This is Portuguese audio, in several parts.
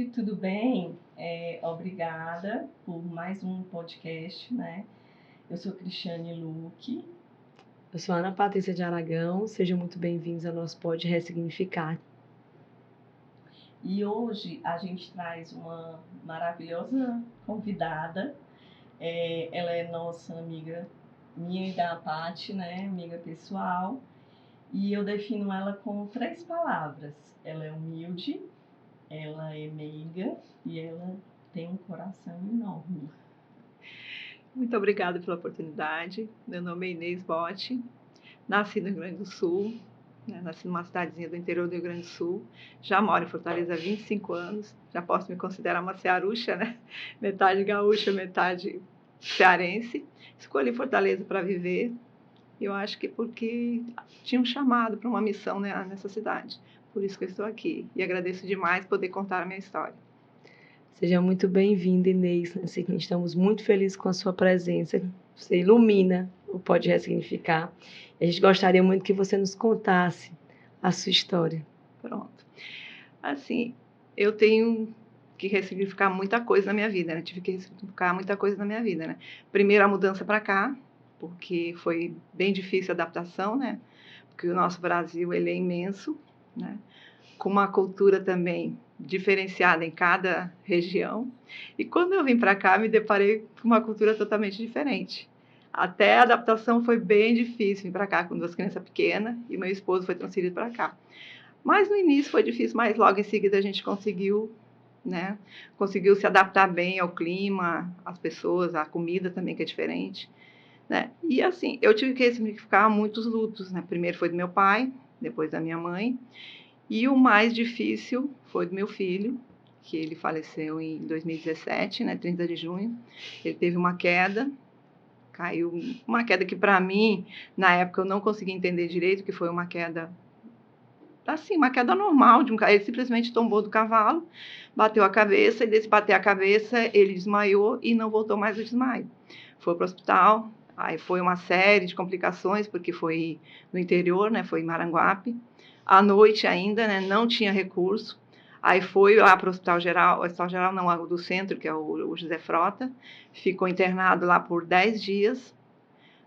gente, tudo bem? Obrigada por mais um podcast, né? Eu sou Cristiane Luque. Eu sou Ana Patrícia de Aragão, sejam muito bem-vindos ao nosso Pod Ressignificar. E hoje a gente traz uma maravilhosa convidada. Ela é nossa amiga, minha e da Paty, né? Amiga pessoal. E eu defino ela com 3 palavras. Ela é humilde, ela é meiga e ela tem um coração enorme. Muito obrigada pela oportunidade. Meu nome é Inês Botti, nasci no Rio Grande do Sul, nasci numa cidadezinha do interior do Rio Grande do Sul, já moro em Fortaleza há 25 anos, já posso me considerar uma cearucha, né? Metade gaúcha, metade cearense. Escolhi Fortaleza para viver, eu acho que porque tinha um chamado para uma missão, né, nessa cidade. Por isso que eu estou aqui e agradeço demais poder contar a minha história. Seja muito bem-vinda, Inês. Estamos muito felizes com a sua presença. Você ilumina o Pode Ressignificar. A gente gostaria muito que você nos contasse a sua história. Pronto. Assim, eu tenho que ressignificar muita coisa na minha vida, né? Tive que ressignificar muita coisa na minha vida, né? Primeiro, a mudança para cá, porque foi bem difícil a adaptação, né? Porque o nosso Brasil, ele é imenso, né? Com uma cultura também diferenciada em cada região. E quando eu vim para cá, me deparei com uma cultura totalmente diferente. Até a adaptação foi bem difícil vir para cá com 2 crianças pequenas e meu esposo foi transferido para cá. Mas no início foi difícil, mas logo em seguida a gente conseguiu, né? Conseguiu se adaptar bem ao clima, às pessoas, à comida também que é diferente, né? E assim, eu tive que ressignificar muitos lutos, né? Primeiro foi do meu pai, depois da minha mãe. E o mais difícil foi do meu filho, que ele faleceu em 2017, né, 30 de junho. Ele teve uma queda, caiu, uma queda que para mim, na época eu não conseguia entender direito, que foi uma queda, assim, uma queda normal, ele simplesmente tombou do cavalo, bateu a cabeça, e desse bater a cabeça ele desmaiou e não voltou mais do desmaio. Foi para o hospital, aí foi uma série de complicações, porque foi no interior, né, foi em Maranguape. À noite ainda, né, não tinha recurso. Aí foi lá para o Hospital Geral não, o do centro, que é o José Frota, ficou internado lá por 10 dias,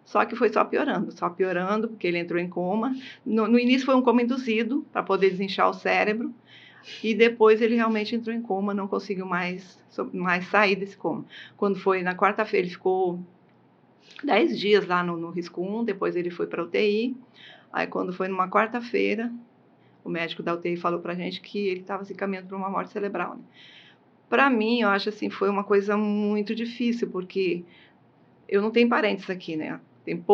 só que foi só piorando, porque ele entrou em coma. No início foi um coma induzido, para poder desinchar o cérebro, e depois ele realmente entrou em coma, não conseguiu mais sair desse coma. Quando foi na quarta-feira, ele ficou 10 dias lá no risco 1, depois ele foi para a UTI. Aí quando foi numa quarta-feira, o médico da UTI falou pra gente que ele estava se caminhando para uma morte cerebral, né? Para mim, eu acho assim, foi uma coisa muito difícil, porque eu não tenho parentes aqui, né? Tem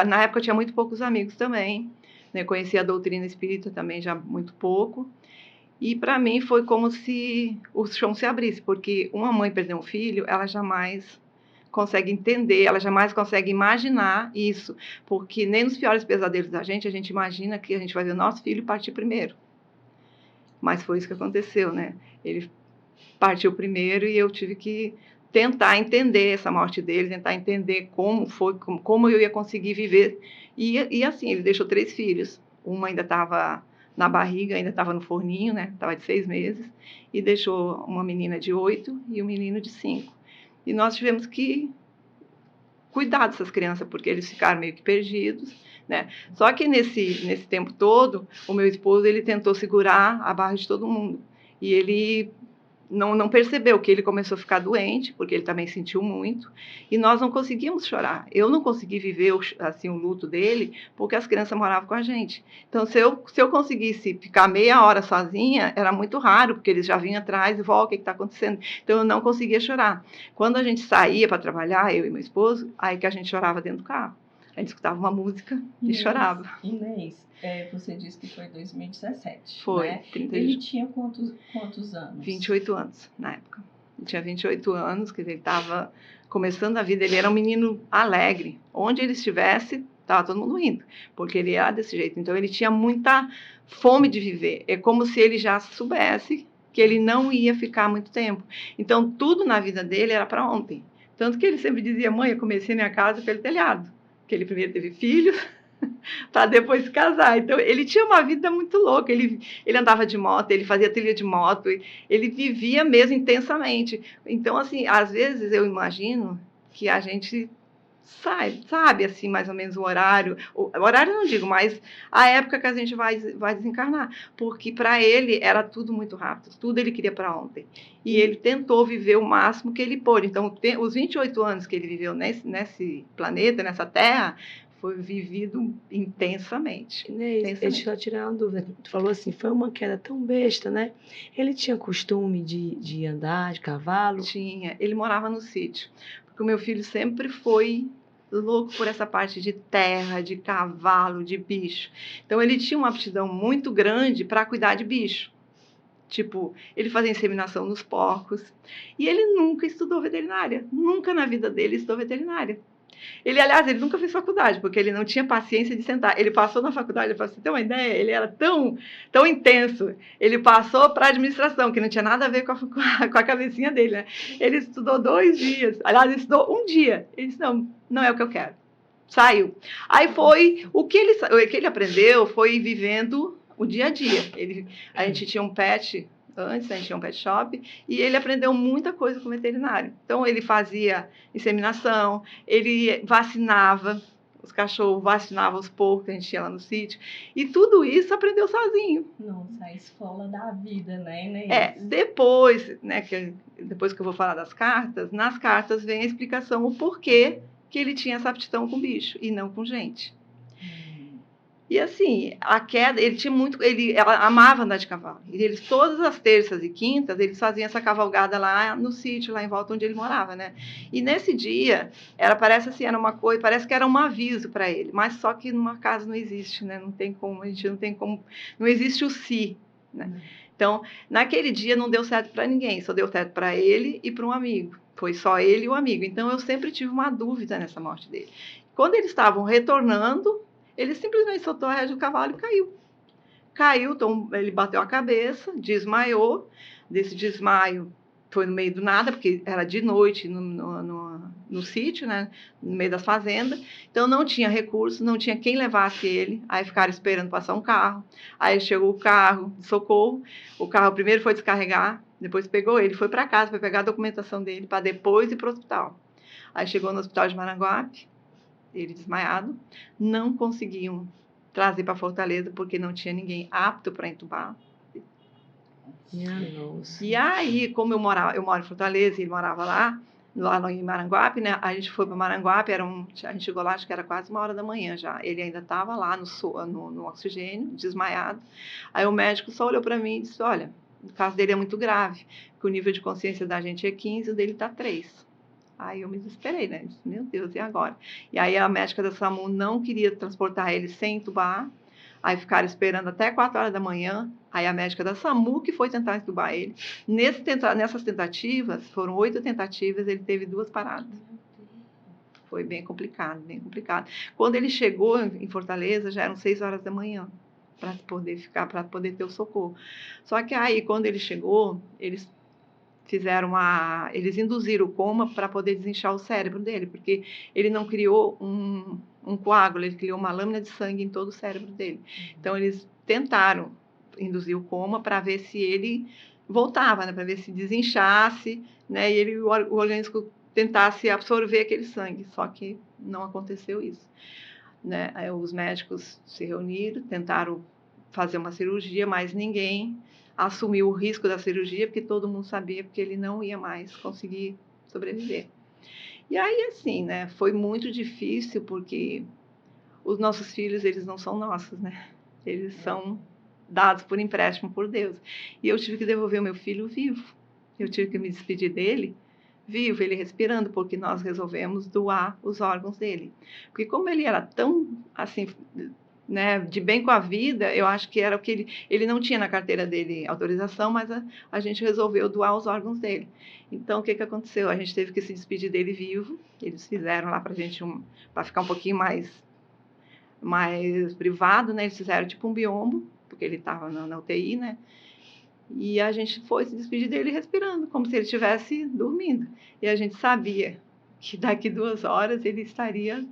na época eu tinha muito poucos amigos também, né? Conhecia a doutrina espírita também já muito pouco. E para mim foi como se o chão se abrisse, porque uma mãe perder um filho, ela jamais consegue entender, ela jamais consegue imaginar isso, porque nem nos piores pesadelos da gente, a gente imagina que a gente vai ver o nosso filho partir primeiro. Mas foi isso que aconteceu, né? Ele partiu primeiro e eu tive que tentar entender essa morte dele, tentar entender como eu ia conseguir viver. E assim, ele deixou 3 filhos. Uma ainda estava na barriga, ainda estava no forninho, né? Estava de 6 meses. E deixou uma menina de 8 e um menino de 5. E nós tivemos que cuidar dessas crianças, porque eles ficaram meio que perdidos, né? Só que nesse tempo todo, o meu esposo, ele tentou segurar a barra de todo mundo. E ele não percebeu que ele começou a ficar doente, porque ele também sentiu muito, e nós não conseguíamos chorar. Eu não consegui viver assim, o luto dele, porque as crianças moravam com a gente. Então, se eu conseguisse ficar meia hora sozinha, era muito raro, porque eles já vinham atrás e o que está acontecendo? Então, eu não conseguia chorar. Quando a gente saía para trabalhar, eu e meu esposo, aí que a gente chorava dentro do carro. A gente escutava uma música e chorava. Inês, você disse que foi em 2017, foi, né? Ele tinha quantos anos? 28 anos, na época. Ele tinha 28 anos, quer dizer, ele estava começando a vida. Ele era um menino alegre. Onde ele estivesse, estava todo mundo rindo, porque ele era desse jeito. Então, ele tinha muita fome de viver. É como se ele já soubesse que ele não ia ficar muito tempo. Então, tudo na vida dele era para ontem. Tanto que ele sempre dizia, mãe, eu comecei minha casa pelo telhado. Que ele primeiro teve filhos, para depois se casar. Então, ele tinha uma vida muito louca. Ele andava de moto, ele fazia trilha de moto, ele vivia mesmo intensamente. Então, assim, às vezes eu imagino que a gente sabe assim, mais ou menos o horário eu não digo, mas a época que a gente vai desencarnar. Porque para ele era tudo muito rápido, tudo ele queria para ontem. E ele tentou viver o máximo que ele pôde. Então, os 28 anos que ele viveu nesse planeta, nessa Terra, foi vivido intensamente. Inês, deixa eu tirar uma dúvida. Tu falou assim, foi uma queda tão besta, né? Ele tinha costume de andar de cavalo? Tinha. Ele morava no sítio. Porque o meu filho sempre foi louco por essa parte de terra, de cavalo, de bicho. Então, ele tinha uma aptidão muito grande para cuidar de bicho. Tipo, ele fazia inseminação nos porcos. E ele nunca estudou veterinária. Nunca na vida dele estudou veterinária. Aliás, ele nunca fez faculdade, porque ele não tinha paciência de sentar. Ele passou na faculdade, para você ter uma ideia, ele era tão intenso. Ele passou para administração, que não tinha nada a ver com a cabecinha dele, né? Ele estudou 2 dias. Aliás, ele estudou 1 dia. Ele disse, não é o que eu quero. Saiu. Aí foi, o que ele aprendeu foi vivendo o dia a dia. A gente tinha um pet... Antes, a gente tinha um pet shop, e ele aprendeu muita coisa com veterinário. Então, ele fazia inseminação, ele vacinava os cachorros, vacinava os porcos que a gente tinha lá no sítio, e tudo isso aprendeu sozinho. Nossa, a escola da vida, né? Depois, né, depois que eu vou falar das cartas, nas cartas vem a explicação o porquê que ele tinha essa aptidão com bicho, e não com gente. E assim, a queda, ele amava andar de cavalo. E eles, todas as terças e quintas, eles faziam essa cavalgada lá no sítio, lá em volta onde ele morava, né? E nesse dia, parece assim, era uma coisa, parece que era um aviso para ele, mas só que numa casa não existe, né? Não tem como, não existe o si, né? Então, naquele dia não deu certo para ninguém, só deu certo para ele e para um amigo. Foi só ele e o amigo. Então, eu sempre tive uma dúvida nessa morte dele. Quando eles estavam retornando, ele simplesmente soltou a rédea do cavalo e caiu. Caiu, então ele bateu a cabeça, desmaiou. Desse desmaio foi no meio do nada, porque era de noite no sítio, né? No meio das fazendas. Então não tinha recurso, não tinha quem levasse ele. Aí ficaram esperando passar um carro. Aí chegou o carro de socorro. O carro primeiro foi descarregar, depois pegou ele, foi para casa, foi pegar a documentação dele para depois ir para o hospital. Aí chegou no hospital de Maranguape, ele desmaiado, não conseguiam trazer para Fortaleza porque não tinha ninguém apto para entubar. E aí, como eu moro em Fortaleza e ele morava lá em Maranguape, né? A gente foi para Maranguape, a gente chegou lá, acho que era quase 1h da manhã já. Ele ainda estava lá no oxigênio, desmaiado. Aí o médico só olhou para mim e disse, olha, o caso dele é muito grave, que o nível de consciência da gente é 15, o dele está 3. Aí eu me desesperei, né? Disse, meu Deus, e agora? E aí a médica da SAMU não queria transportar ele sem entubar. Aí ficaram esperando até 4h da manhã. Aí a médica da SAMU que foi tentar entubar ele. Nessas tentativas, foram 8 tentativas, ele teve 2 paradas. Foi bem complicado, bem complicado. Quando ele chegou em Fortaleza, já eram 6h da manhã para poder ter o socorro. Só que aí, quando ele chegou, eles induziram o coma para poder desinchar o cérebro dele, porque ele não criou um coágulo, ele criou uma lâmina de sangue em todo o cérebro dele. Então, eles tentaram induzir o coma para ver se ele voltava, né, para ver se desinchasse, né, e o organismo tentasse absorver aquele sangue, só que não aconteceu isso. Né? Aí os médicos se reuniram, tentaram fazer uma cirurgia, mas ninguém assumiu o risco da cirurgia, porque todo mundo sabia que ele não ia mais conseguir sobreviver. E aí, assim, né, foi muito difícil, porque os nossos filhos, eles não são nossos, né? Eles são dados por empréstimo por Deus. E eu tive que devolver o meu filho vivo. Eu tive que me despedir dele vivo, ele respirando, porque nós resolvemos doar os órgãos dele. Porque como ele era tão, assim, né, de bem com a vida, eu acho que era o que ele não tinha na carteira dele autorização, mas a gente resolveu doar os órgãos dele. Então, o que aconteceu? A gente teve que se despedir dele vivo, eles fizeram lá para a gente, para ficar um pouquinho mais privado, né, eles fizeram tipo um biombo, porque ele estava na UTI, né, e a gente foi se despedir dele respirando, como se ele estivesse dormindo. E a gente sabia que daqui 2 horas ele estaria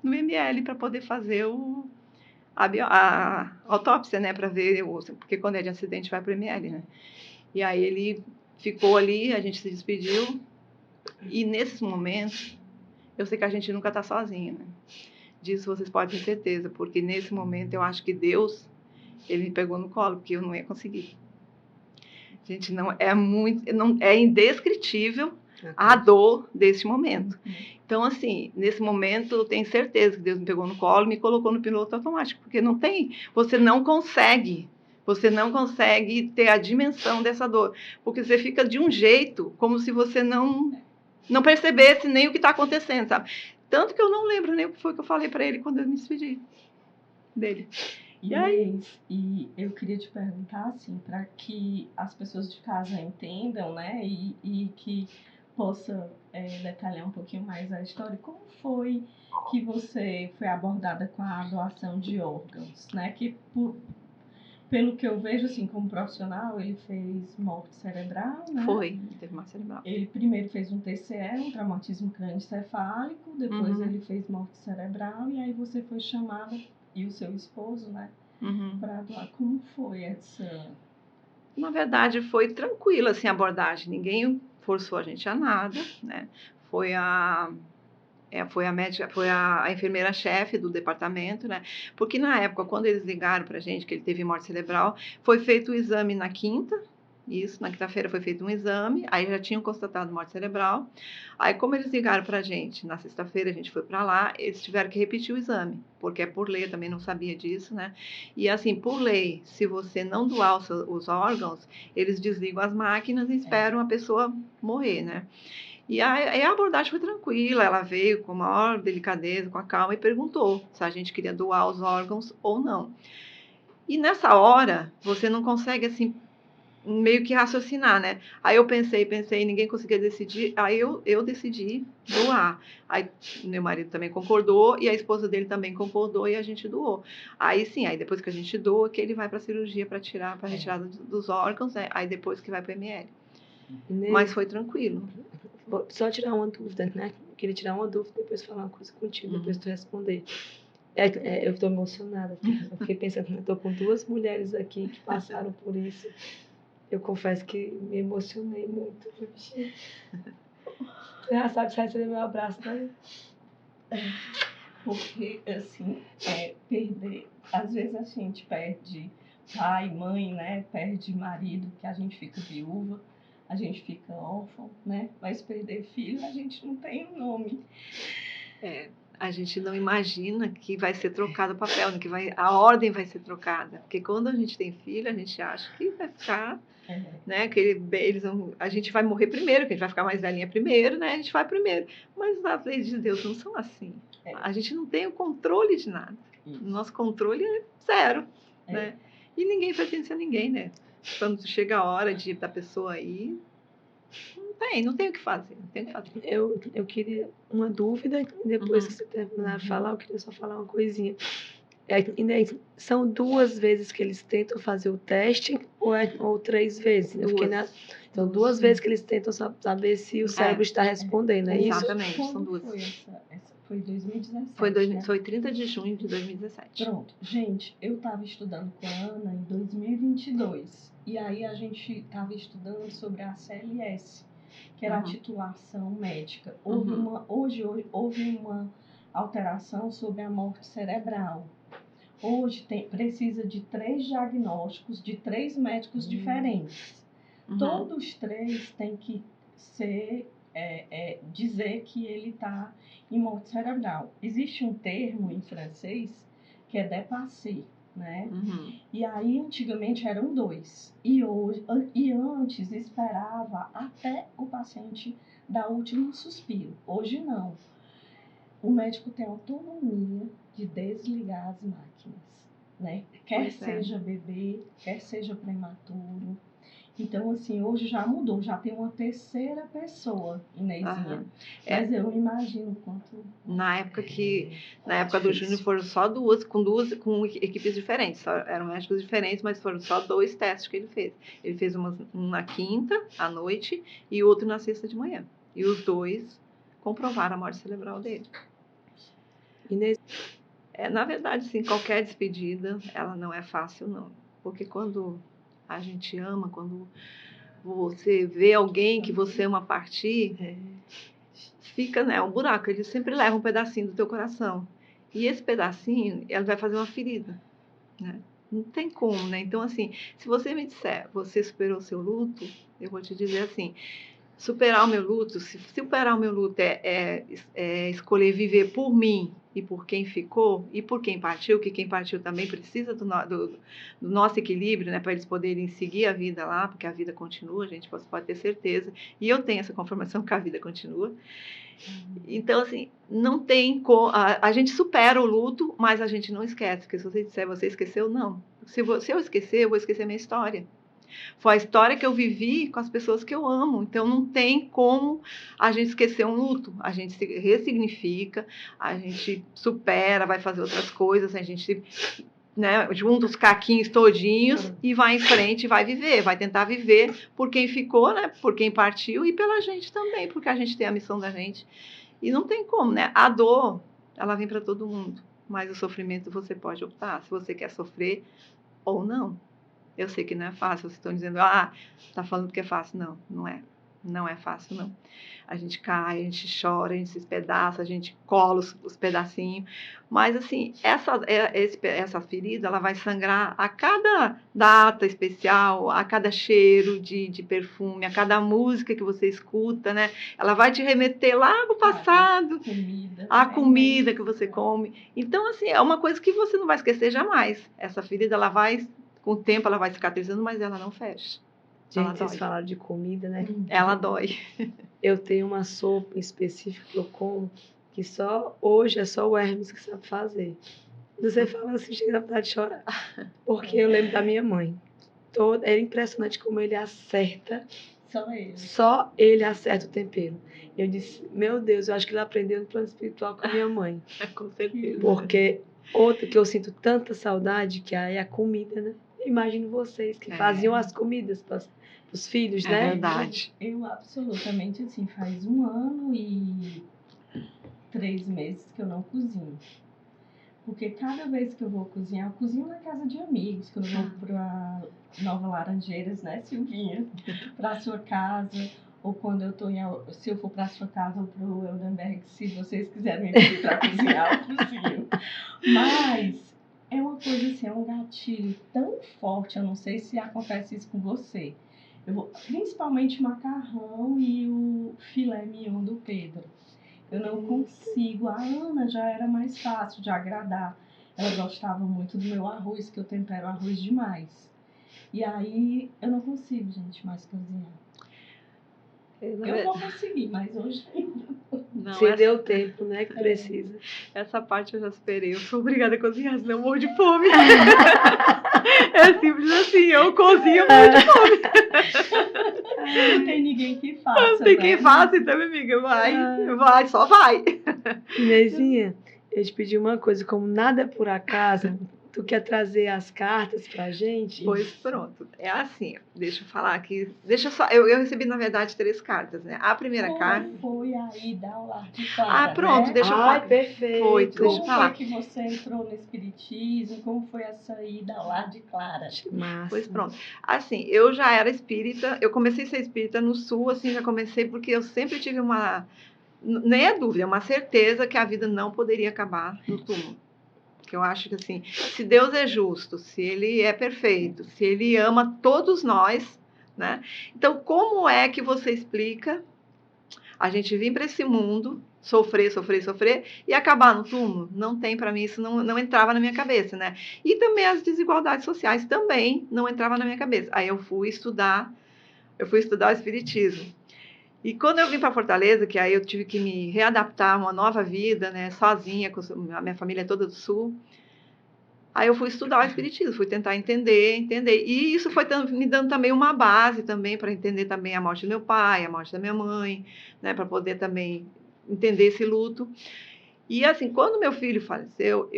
no ML para poder fazer a autópsia, né, para ver, porque quando é de acidente vai para o ML, né. E aí ele ficou ali, a gente se despediu, e nesses momentos, eu sei que a gente nunca está sozinho, né. Disso vocês podem ter certeza, porque nesse momento eu acho que Deus, ele me pegou no colo, porque eu não ia conseguir. Gente, não é indescritível a dor desse momento. Então, assim, nesse momento eu tenho certeza que Deus me pegou no colo e me colocou no piloto automático, porque você não consegue ter a dimensão dessa dor, porque você fica de um jeito como se você não percebesse nem o que está acontecendo, sabe? Tanto que eu não lembro nem o que foi que eu falei para ele quando eu me despedi dele. E eu queria te perguntar, assim, para que as pessoas de casa entendam, né, e que possa detalhar um pouquinho mais a história, como foi que você foi abordada com a doação de órgãos, né, que pelo que eu vejo, assim, como profissional, ele fez morte cerebral, né? Teve morte cerebral. Ele primeiro fez um TCE, um traumatismo crânioencefálico, depois ele fez morte cerebral, e aí você foi chamada, e o seu esposo, né, para doar. Como foi essa... Na verdade, foi tranquila, assim, a abordagem. Ninguém forçou a gente a nada, né? Foi a médica, foi a enfermeira-chefe do departamento, né? Porque na época, quando eles ligaram pra gente que ele teve morte cerebral, foi feito o exame na quinta, na quinta-feira foi feito um exame, aí já tinham constatado morte cerebral. Aí, como eles ligaram pra gente, na sexta-feira a gente foi pra lá, eles tiveram que repetir o exame, porque é por lei, eu também não sabia disso, né? E assim, por lei, se você não doar os órgãos, eles desligam as máquinas e esperam a pessoa morrer, né? E a abordagem foi tranquila, ela veio com a maior delicadeza, com a calma, e perguntou se a gente queria doar os órgãos ou não. E nessa hora, você não consegue, assim, meio que raciocinar, né? Aí eu pensei, ninguém conseguia decidir, aí eu decidi doar. Aí meu marido também concordou, e a esposa dele também concordou, e a gente doou. Aí sim, aí depois que a gente doa, que ele vai para a cirurgia para retirada dos órgãos, né? Aí depois que vai para o ML. Mas foi tranquilo. Vou só tirar uma dúvida, né? Eu queria tirar uma dúvida, depois falar uma coisa contigo, depois tu responder. Eu estou emocionada, eu fiquei pensando, eu estou com duas mulheres aqui que passaram por isso. Eu confesso que me emocionei muito. Você já sabe que você vai receber meu abraço, né? Porque, assim, perder... Às vezes a gente perde pai, mãe, né? Perde marido, que a gente fica viúva, a gente fica órfão, né? Mas perder filho, a gente não tem um nome. A gente não imagina que vai ser trocado o papel, né? A ordem vai ser trocada. Porque quando a gente tem filho, a gente acha que vai ficar, né? Que a gente vai morrer primeiro, que a gente vai ficar mais velhinha primeiro, né? A gente vai primeiro. Mas as leis de Deus não são assim. A gente não tem o controle de nada. O nosso controle é zero, né? E ninguém pertence a ninguém, né? Quando chega a hora da pessoa ir, não tem o que fazer, Eu queria uma dúvida, depois que você terminar de falar, eu queria só falar uma coisinha. São 2 vezes que eles tentam fazer o teste ou 3 vezes? Então, 2 vezes que eles tentam saber se o cérebro está respondendo, é isso? Exatamente, são 2. Foi 2017. Foi 30 de junho de 2017. Pronto. Gente, eu estava estudando com a Ana em 2022. E aí a gente estava estudando sobre a CLS, que era a titulação médica. Hoje houve uma alteração sobre a morte cerebral. Hoje precisa de 3 diagnósticos de 3 médicos diferentes. Todos 3 têm que dizer que ele está em morte cerebral. Existe um termo em francês que é dépassé, né? E aí antigamente eram 2 e antes esperava até o paciente dar o último suspiro. Hoje não. O médico tem autonomia de desligar as máquinas, né? Quer seja bebê, quer seja prematuro. Então, assim, hoje já mudou, já tem uma terceira pessoa, Inezinha. Mas eu imagino quanto... Na época do Júnior foram só com equipes diferentes. Eram médicos diferentes, mas foram só 2 testes que ele fez. Ele fez um na quinta, à noite, e outro na sexta de manhã. E os 2 comprovaram a morte cerebral dele. Inês, Na verdade, sim, qualquer despedida, ela não é fácil, não. Porque quando a gente ama, quando você vê alguém que você ama partir, fica, né, um buraco. Ele sempre leva um pedacinho do teu coração. E esse pedacinho, ela vai fazer uma ferida, né? Não tem como, né? Então, assim, se você me disser, você superou o seu luto, eu vou te dizer assim, superar o meu luto, se superar o meu luto é escolher viver por mim e por quem ficou e por quem partiu, que quem partiu também precisa do nosso equilíbrio, né, para eles poderem seguir a vida lá, porque a vida continua, a gente pode ter certeza, e eu tenho essa confirmação que a vida continua. Então, assim, não tem como. A gente supera o luto, mas a gente não esquece, porque se você disser, você esqueceu, não. Se eu esquecer, eu vou esquecer a minha história. Foi a história que eu vivi com as pessoas que eu amo. Então, não tem como a gente esquecer um luto. A gente se ressignifica, a gente supera, vai fazer outras coisas, a gente, né, junta os caquinhos todinhos e vai em frente, vai viver, vai tentar viver por quem ficou, né, por quem partiu e pela gente também, porque a gente tem a missão da gente. E não tem como, né? A dor, ela vem para todo mundo, mas o sofrimento você pode optar, se você quer sofrer ou não. Eu sei que não é fácil, vocês estão dizendo, tá falando que é fácil. Não, não é. Não é fácil, não. A gente cai, a gente chora, a gente se espedaça, a gente cola os pedacinhos. Mas, assim, essa ferida, ela vai sangrar a cada data especial, a cada cheiro de perfume, a cada música que você escuta, né? Ela vai te remeter lá no passado, a comida que você come. Então, assim, é uma coisa que você não vai esquecer jamais. Essa ferida, ela vai, com o tempo, ela vai cicatrizando, mas ela não fecha. gente, vocês falaram de comida, né? Ela dói. Eu tenho uma sopa específica que eu como, que hoje é só o Hermes que sabe fazer. Você fala assim, chega a vontade de chorar. Porque eu lembro da minha mãe. É impressionante como ele acerta. Só ele acerta o tempero. Eu disse, meu Deus, eu acho que ele aprendeu no plano espiritual com a minha mãe. Com certeza. Porque outra que eu sinto tanta saudade, que é a comida, né? Imagino vocês que faziam as comidas para os filhos, né? É verdade. Eu absolutamente, assim, faz 1 ano e 3 meses que eu não cozinho. Porque cada vez que eu vou cozinhar, eu cozinho na casa de amigos, quando eu vou para Nova Laranjeiras, né, Silvinha? Para a sua casa, ou quando eu tô se eu for para a sua casa ou para o Eldenberg, se vocês quiserem vir para cozinhar, eu cozinho. Mas é uma coisa assim, é um gatilho tão forte, eu não sei se acontece isso com você. Principalmente o macarrão e o filé mignon do Pedro. Eu não consigo. A Ana já era mais fácil de agradar. Ela gostava muito do meu arroz, que eu tempero arroz demais. E aí eu não consigo, gente, mais cozinhar. Eu vou conseguir, mas hoje ainda não. Se deu tempo, né, que precisa. Essa parte eu já superei. Eu sou obrigada a cozinhar, senão eu morro de fome. É simples assim, eu cozinho, eu morro de fome. Não tem ninguém que faça. Não tem quem faça, então, minha amiga, vai, só vai. Inezinha, eu te pedi uma coisa, como nada é por acaso, tu quer trazer as cartas pra gente? Pois pronto. É assim, deixa eu falar aqui. Eu recebi, na verdade, 3 cartas, né? A primeira carta. Foi a ida ao lar de Clara, pronto, né? deixa eu falar. Perfeito. Foi, deixa eu falar. Como foi que você entrou no espiritismo? Como foi essa ida ao lar de Clara? Massa. Pois pronto. Assim, eu já era espírita, eu comecei a ser espírita no Sul, assim, já comecei porque eu sempre tive nem é dúvida, uma certeza que a vida não poderia acabar no túmulo. Que eu acho que, assim, se Deus é justo, se Ele é perfeito, se Ele ama todos nós, né? Então, como é que você explica a gente vir para esse mundo, sofrer e acabar no túmulo? Não tem, para mim, isso não entrava na minha cabeça, né? E também as desigualdades sociais também não entravam na minha cabeça. Aí eu fui estudar o Espiritismo. E quando eu vim para Fortaleza, que aí eu tive que me readaptar a uma nova vida, né, sozinha, com a minha família toda do Sul, aí eu fui estudar o Espiritismo, fui tentar entender, e isso foi me dando também uma base também para entender também a morte do meu pai, a morte da minha mãe, né, para poder também entender esse luto. E assim, quando meu filho faleceu,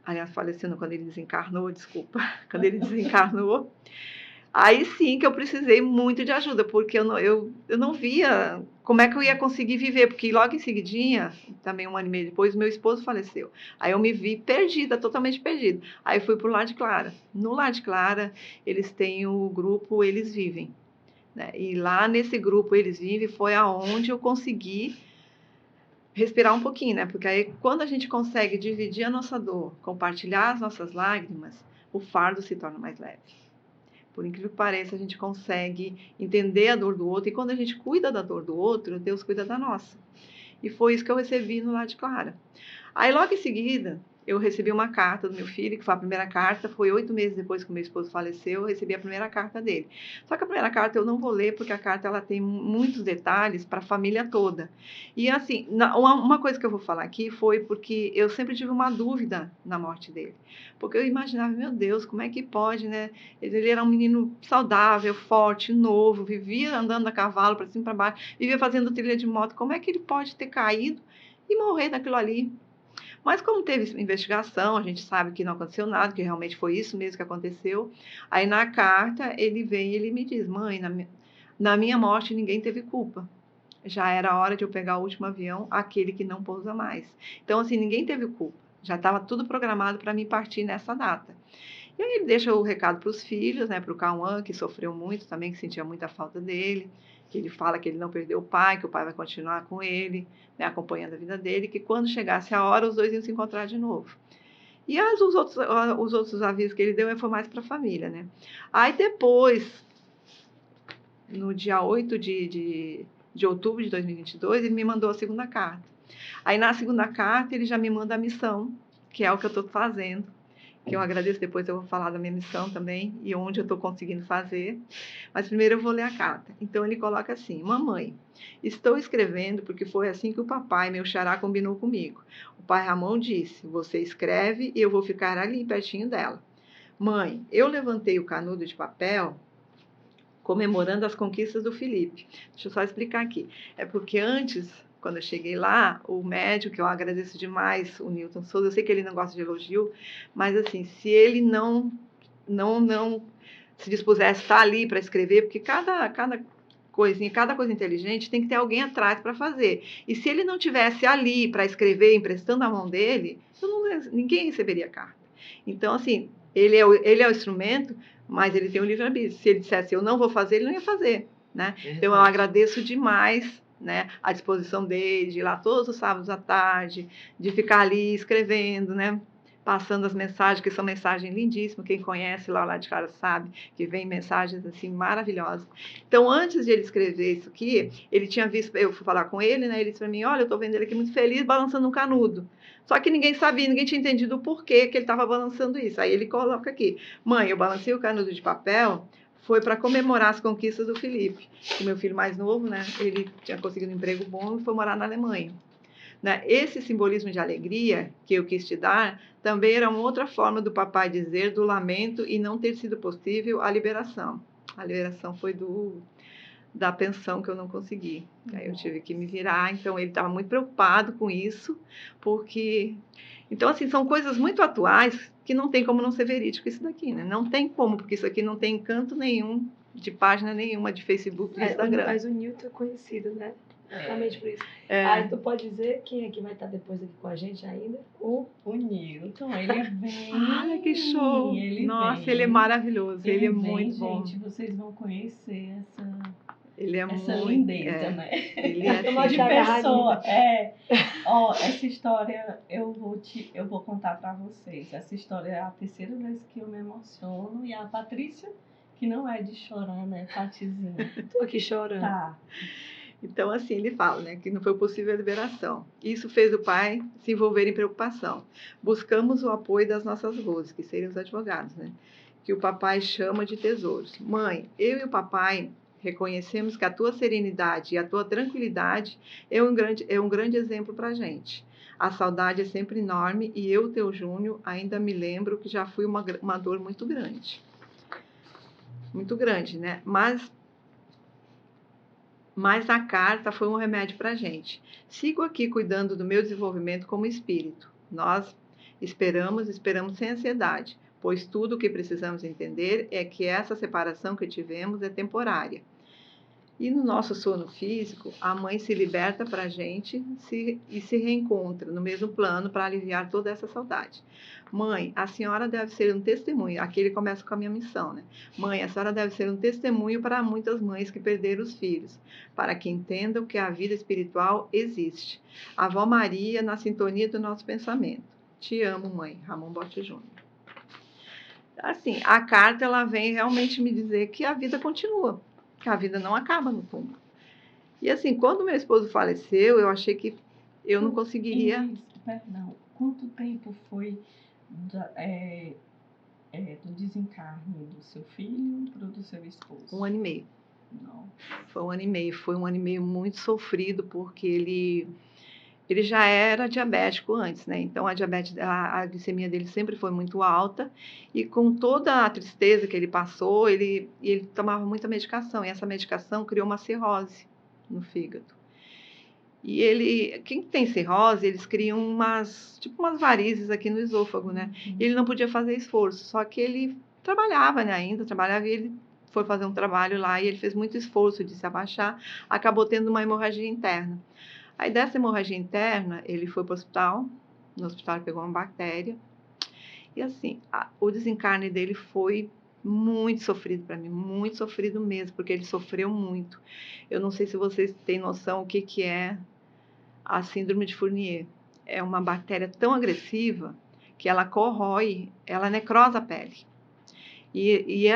aliás, falecendo quando ele desencarnou, desculpa, quando ele desencarnou, Aí sim que eu precisei muito de ajuda, porque eu não via como é que eu ia conseguir viver, porque logo em seguidinha, também 1 ano e meio depois, meu esposo faleceu. Aí eu me vi perdida, totalmente perdida. Aí fui para o Lar de Clara. No Lar de Clara, eles têm o grupo Eles Vivem, né? E lá nesse grupo Eles Vivem foi aonde eu consegui respirar um pouquinho, né? Porque aí quando a gente consegue dividir a nossa dor, compartilhar as nossas lágrimas, o fardo se torna mais leve. Por incrível que pareça, a gente consegue entender a dor do outro, e quando a gente cuida da dor do outro, Deus cuida da nossa. E foi isso que eu recebi no Lar de Clara. Aí, logo em seguida, eu recebi uma carta do meu filho, que foi a primeira carta, foi 8 meses depois que o meu esposo faleceu, eu recebi a primeira carta dele. Só que a primeira carta eu não vou ler, porque a carta ela tem muitos detalhes para a família toda. E assim, uma coisa que eu vou falar aqui foi porque eu sempre tive uma dúvida na morte dele. Porque eu imaginava, meu Deus, como é que pode, né? Ele era um menino saudável, forte, novo, vivia andando a cavalo para cima e para baixo, vivia fazendo trilha de moto, como é que ele pode ter caído e morrer daquilo ali? Mas como teve investigação, a gente sabe que não aconteceu nada, que realmente foi isso mesmo que aconteceu. Aí na carta ele vem e ele me diz, mãe, na minha morte ninguém teve culpa. Já era a hora de eu pegar o último avião, aquele que não pousa mais. Então, assim, ninguém teve culpa. Já estava tudo programado para mim partir nessa data. E aí ele deixa o recado para os filhos, né, para o Cauã, que sofreu muito também, que sentia muita falta dele, que ele fala que ele não perdeu o pai, que o pai vai continuar com ele, né, acompanhando a vida dele, que quando chegasse a hora, os dois iam se encontrar de novo. E os outros avisos que ele deu foi mais para a família, né? Aí depois, no dia 8 de outubro de 2022, ele me mandou a segunda carta. Aí na segunda carta ele já me manda a missão, que é o que eu estou fazendo, que eu agradeço, depois eu vou falar da minha missão também e onde eu estou conseguindo fazer. Mas primeiro eu vou ler a carta. Então ele coloca assim: mamãe, estou escrevendo porque foi assim que o papai, meu xará, combinou comigo. O pai Ramon disse: você escreve e eu vou ficar ali pertinho dela. Mãe, eu levantei o canudo de papel comemorando as conquistas do Felipe. Deixa eu só explicar aqui. É porque antes, quando eu cheguei lá, o médico, que eu agradeço demais, o Newton Souza, eu sei que ele não gosta de elogio, mas assim, se ele não se dispusesse a estar ali para escrever, porque cada coisa inteligente tem que ter alguém atrás para fazer. E se ele não tivesse ali para escrever, emprestando a mão dele, ninguém receberia a carta. Então, assim, ele é o instrumento, mas ele tem o livre-arbítrio. Se ele dissesse eu não vou fazer, ele não ia fazer, né? Então eu agradeço demais, né, a disposição dele, de ir lá todos os sábados à tarde, de ficar ali escrevendo, né, passando as mensagens, que são mensagens lindíssimas. Quem conhece lá de Clara sabe que vem mensagens assim maravilhosas. Então, antes de ele escrever isso aqui, ele tinha visto, eu fui falar com ele, né? Ele disse para mim: olha, eu estou vendo ele aqui muito feliz, balançando um canudo. Só que ninguém sabia, ninguém tinha entendido o porquê que ele estava balançando isso. Aí ele coloca aqui: mãe, eu balancei o canudo de papel, foi para comemorar as conquistas do Felipe. O meu filho mais novo, né? Ele tinha conseguido um emprego bom e foi morar na Alemanha. Né? Esse simbolismo de alegria que eu quis te dar também era uma outra forma do papai dizer do lamento e não ter sido possível a liberação. A liberação foi da pensão que eu não consegui. Aí eu tive que me virar, então ele estava muito preocupado com isso, porque... Então, assim, são coisas muito atuais que não tem como não ser verídico isso daqui, né? Não tem como, porque isso aqui não tem encanto nenhum, de página nenhuma, de Facebook, de Instagram. Mas o Newton é conhecido, né? Exatamente por isso. Aí tu pode dizer quem é que vai estar depois aqui com a gente ainda? O Newton, ele vem. Ai, que show! Nossa, ele é maravilhoso, ele é muito bom. Gente, vocês vão conhecer essa muito, lindeza, né? Ele é de pessoa. Essa história eu vou contar para vocês. Essa história é a terceira vez que eu me emociono, e a Patrícia, que não é de chorar, né, Patizinha? Tô aqui chorando. Tá. Então, assim, ele fala, né, que não foi possível a liberação. Isso fez o pai se envolver em preocupação. Buscamos o apoio das nossas vozes, que seriam os advogados, né, que o papai chama de tesouros. Mãe, eu e o papai reconhecemos que a tua serenidade e a tua tranquilidade é um grande exemplo para a gente. A saudade é sempre enorme e eu, teu Júnior, ainda me lembro que já fui uma dor muito grande. Muito grande, né? Mas a carta foi um remédio para a gente. Sigo aqui cuidando do meu desenvolvimento como espírito. Nós esperamos sem ansiedade, pois tudo o que precisamos entender é que essa separação que tivemos é temporária. E no nosso sono físico, a mãe se liberta para a gente e se reencontra no mesmo plano para aliviar toda essa saudade. Mãe, a senhora deve ser um testemunho. Aqui ele começa com a minha missão, né? Mãe, a senhora deve ser um testemunho para muitas mães que perderam os filhos, para que entendam que a vida espiritual existe. A Avó Maria na sintonia do nosso pensamento. Te amo, mãe. Ramon Botti Júnior. Assim, a carta ela vem realmente me dizer que a vida continua, que a vida não acaba no túmulo. E assim, quando meu esposo faleceu, eu achei que eu não conseguiria... Inês, perdão, quanto tempo foi do desencarne do seu filho para o do seu esposo? 1 ano e meio. Não. Foi 1 ano e meio. Foi 1 ano e meio muito sofrido, porque ele já era diabético antes, né? Então a glicemia dele sempre foi muito alta, e com toda a tristeza que ele passou, ele tomava muita medicação, e essa medicação criou uma cirrose no fígado. E quem tem cirrose, eles criam umas varizes aqui no esôfago, né? E ele não podia fazer esforço, só que ele trabalhava, né? Ainda trabalhava, e ele foi fazer um trabalho lá, e ele fez muito esforço de se abaixar, acabou tendo uma hemorragia interna. Aí dessa hemorragia interna, ele foi para o hospital, no hospital ele pegou uma bactéria, e assim, o desencarne dele foi muito sofrido para mim, muito sofrido mesmo, porque ele sofreu muito. Eu não sei se vocês têm noção o que é a síndrome de Fournier. É uma bactéria tão agressiva que ela corrói, ela necrosa a pele. E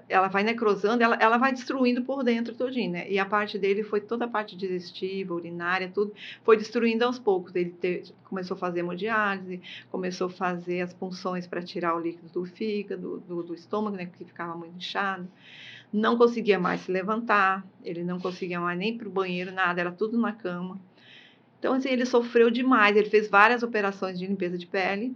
ela vai necrosando, ela vai destruindo por dentro todinho, né? E a parte dele foi toda a parte digestiva, urinária, tudo, foi destruindo aos poucos. Ele começou a fazer hemodiálise, começou a fazer as punções para tirar o líquido do fígado, do estômago, né? Porque ficava muito inchado. Não conseguia mais se levantar, ele não conseguia mais nem ir para o banheiro, nada, era tudo na cama. Então, assim, ele sofreu demais, ele fez várias operações de limpeza de pele,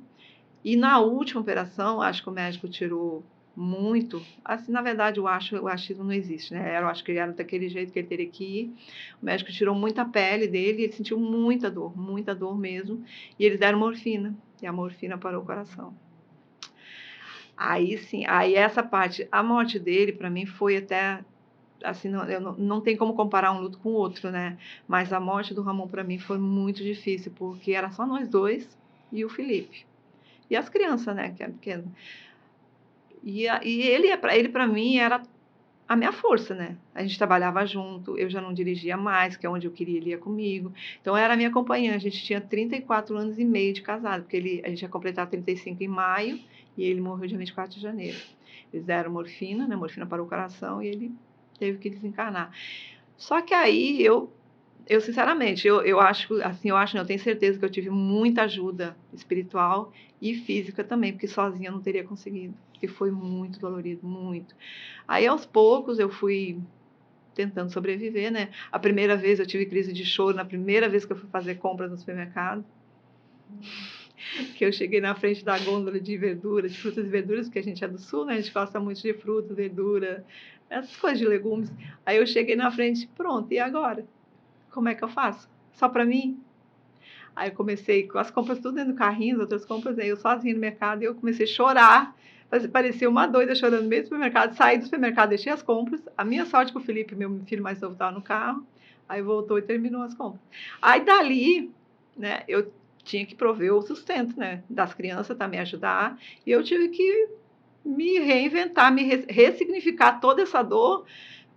e na última operação, acho que o médico tirou muito, assim, na verdade, o achismo não existe, né? Eu acho que ele era daquele jeito que ele teria que ir. O médico tirou muita pele dele, e ele sentiu muita dor mesmo, e eles deram morfina, e a morfina parou o coração. Aí sim, aí essa parte, a morte dele, para mim, foi até... assim, não tem como comparar um luto com o outro, né? Mas a morte do Ramon para mim foi muito difícil, porque era só nós dois e o Felipe. E as crianças, né? Que é pequeno. E ele para mim era a minha força, né? A gente trabalhava junto, eu já não dirigia mais, que é onde eu queria, ele ia comigo. Então era a minha companhia. A gente tinha 34 anos e meio de casado, porque a gente ia completar 35 em maio e ele morreu dia 24 de janeiro. Eles deram morfina, né? Morfina para o coração, e ele teve que desencarnar. Só que aí eu sinceramente, eu acho, assim, eu tenho certeza que eu tive muita ajuda espiritual e física também, porque sozinha eu não teria conseguido, porque foi muito dolorido, muito. Aí aos poucos eu fui tentando sobreviver, né? A primeira vez eu tive crise de choro, na primeira vez que eu fui fazer compras no supermercado, que eu cheguei na frente da gôndola de verdura, de frutas e verduras, porque a gente é do sul, né? A gente gosta muito de fruta, verdura, essas coisas de legumes. Aí eu cheguei na frente, pronto, e agora? Como é que eu faço? Só para mim? Aí eu comecei com as compras tudo dentro do carrinho, as outras compras, aí eu sozinha no mercado, e eu comecei a chorar, parecia uma doida chorando no meio do supermercado. Saí do supermercado, deixei as compras. A minha sorte que o Felipe, meu filho mais novo, estava no carro, aí voltou e terminou as compras. Aí dali, né, eu tinha que prover o sustento, né, das crianças, também ajudar, e eu tive que me reinventar, me ressignificar toda essa dor,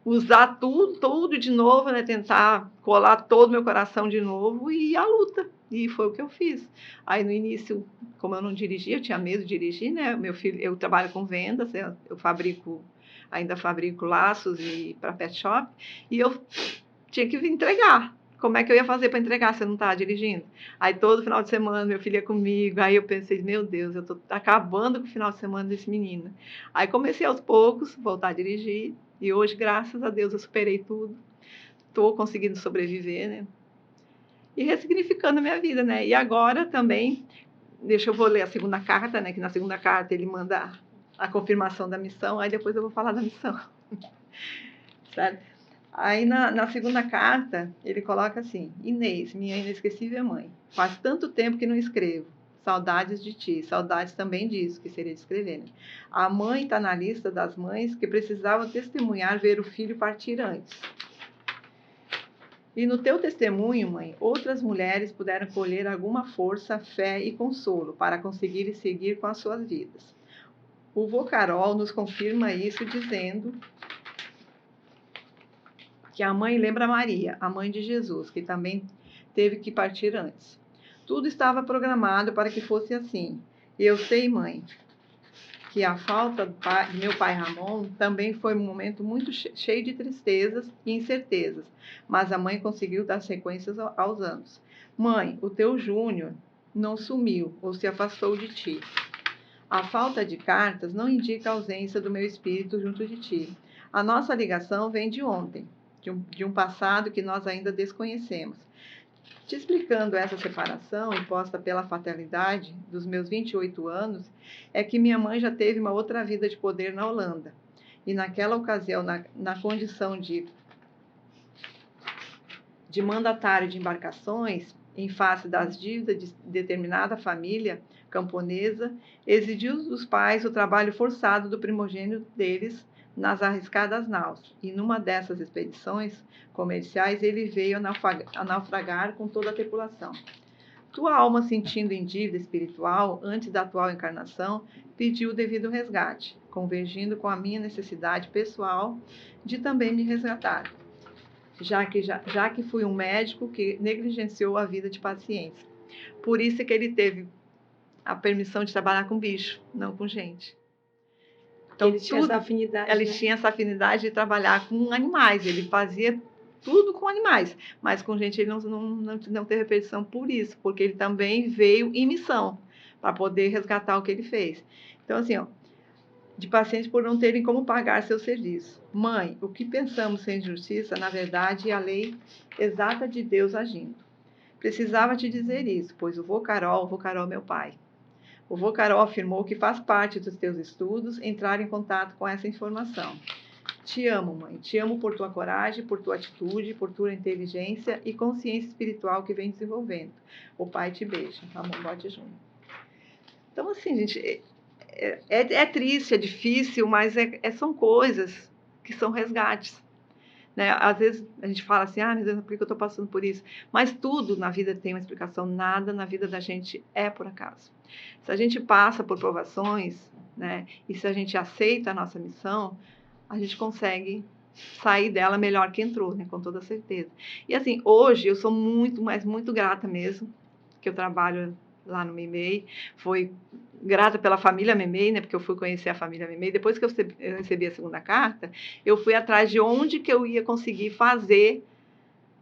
usar tudo de novo, né? Tentar colar todo o meu coração de novo, e a luta. E foi o que eu fiz. Aí no início, como eu não dirigia, eu tinha medo de dirigir, né? Meu filho, eu trabalho com vendas, eu ainda fabrico laços e para pet shop, e eu tinha que entregar. Como é que eu ia fazer para entregar se eu não estava dirigindo? Aí todo final de semana meu filho ia comigo, aí eu pensei, meu Deus, eu estou acabando com o final de semana desse menino. Aí comecei aos poucos, voltar a dirigir, e hoje, graças a Deus, eu superei tudo. Estou conseguindo sobreviver, né? E ressignificando a minha vida, né? E agora também, eu vou ler a segunda carta, né? Que na segunda carta ele manda a confirmação da missão, aí depois eu vou falar da missão. Certo? Aí na segunda carta, ele coloca assim: Inês, minha inesquecível mãe, faz tanto tempo que não escrevo. saudades de ti, saudades também disso, que seria de escrever, né? A mãe está na lista das mães que precisavam testemunhar ver o filho partir antes. E no teu testemunho, mãe, outras mulheres puderam colher alguma força, fé e consolo para conseguirem seguir com as suas vidas. O vô Carol nos confirma isso dizendo que a mãe lembra Maria, a mãe de Jesus, que também teve que partir antes. Tudo estava programado para que fosse assim. E eu sei, mãe, que a falta de meu pai Ramon também foi um momento muito cheio de tristezas e incertezas, mas a mãe conseguiu dar sequências aos anos. Mãe, o teu Júnior não sumiu ou se afastou de ti. A falta de cartas não indica a ausência do meu espírito junto de ti. A nossa ligação vem de ontem, de um passado que nós ainda desconhecemos. Te explicando essa separação imposta pela fatalidade dos meus 28 anos, é que minha mãe já teve uma outra vida de poder na Holanda. E naquela ocasião, na condição de mandatário de embarcações, em face das dívidas de determinada família camponesa, exigiu dos pais o trabalho forçado do primogênito deles nas arriscadas naus. E numa dessas expedições comerciais, ele veio a naufragar com toda a tripulação. Tua alma, sentindo em dívida espiritual, antes da atual encarnação, pediu o devido resgate, convergindo com a minha necessidade pessoal de também me resgatar, já que fui um médico que negligenciou a vida de pacientes. Por isso é que ele teve a permissão de trabalhar com bicho, não com gente. Então, ele tinha essa afinidade. Ele tinha essa afinidade de trabalhar com animais, ele fazia tudo com animais, mas com gente ele não teve repetição por isso, porque ele também veio em missão, para poder resgatar o que ele fez. Então, assim, ó, de pacientes por não terem como pagar seu serviço. Mãe, o que pensamos sem justiça, na verdade, é a lei exata de Deus agindo. Precisava te dizer isso, pois o vô Carol meu pai. O vô Carol afirmou que faz parte dos teus estudos entrar em contato com essa informação. Te amo, mãe. Te amo por tua coragem, por tua atitude, por tua inteligência e consciência espiritual que vem desenvolvendo. O pai te beija. Ramon Botti Júnior. Então, assim, gente, é triste, é difícil, mas são coisas que são resgates. Né? Às vezes a gente fala assim, meu Deus, por que eu estou passando por isso? Mas tudo na vida tem uma explicação, nada na vida da gente é por acaso. Se a gente passa por provações, né, e se a gente aceita a nossa missão, a gente consegue sair dela melhor que entrou, né, com toda certeza. E assim, hoje eu sou muito, mas muito grata mesmo, que eu trabalho lá no Meimei, foi grata pela família Meimei, né, porque eu fui conhecer a família Meimei. Depois que eu recebi a segunda carta, eu fui atrás de onde que eu ia conseguir fazer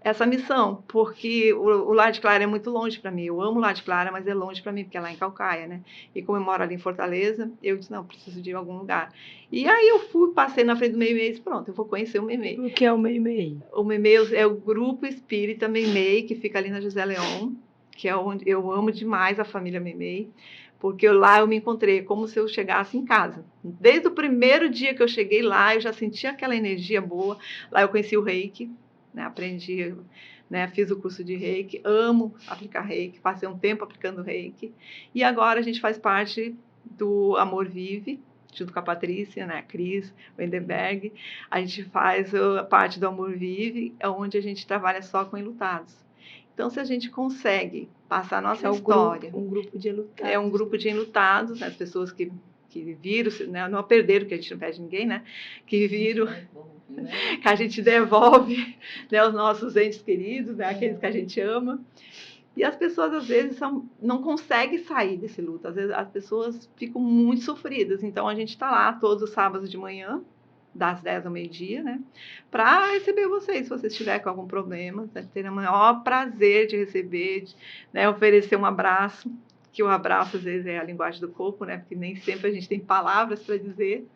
essa missão, porque o Lar de Clara é muito longe para mim. Eu amo o Lar de Clara, mas é longe para mim, porque é lá em Caucaia, né? E como eu moro ali em Fortaleza, eu disse, não, preciso de ir a algum lugar. E aí eu fui, passei na frente do Meimei e disse, pronto, eu vou conhecer o Meimei. O que é o Meimei? O Meimei é o grupo espírita Meimei, que fica ali na José Leon, que é onde eu amo demais a família Meimei, porque lá eu me encontrei como se eu chegasse em casa. Desde o primeiro dia que eu cheguei lá, eu já sentia aquela energia boa. Lá eu conheci o Reiki, né, aprendi, né, fiz o curso de Reiki, amo aplicar Reiki, passei um tempo aplicando Reiki. E agora a gente faz parte do Amor Vive, junto com a Patrícia, né, a Cris Wendenberg. A gente faz parte do Amor Vive, onde a gente trabalha só com enlutados. Então, se a gente consegue passar a nossa história... Um grupo de enlutados. É um grupo de enlutados, né, as pessoas que viram, né, não perderam, porque a gente não perde ninguém, né? Que viram, que a gente devolve, né, os nossos entes queridos, né, aqueles que a gente ama. E as pessoas, às vezes, não conseguem sair desse luto. Às vezes, as pessoas ficam muito sofridas. Então, a gente está lá todos os sábados de manhã, das 10 ao meio-dia, né? Para receber vocês, se vocês estiverem com algum problema, né, terem o maior prazer de receber, né, oferecer um abraço, que o abraço às vezes é a linguagem do corpo, né? Porque nem sempre a gente tem palavras para dizer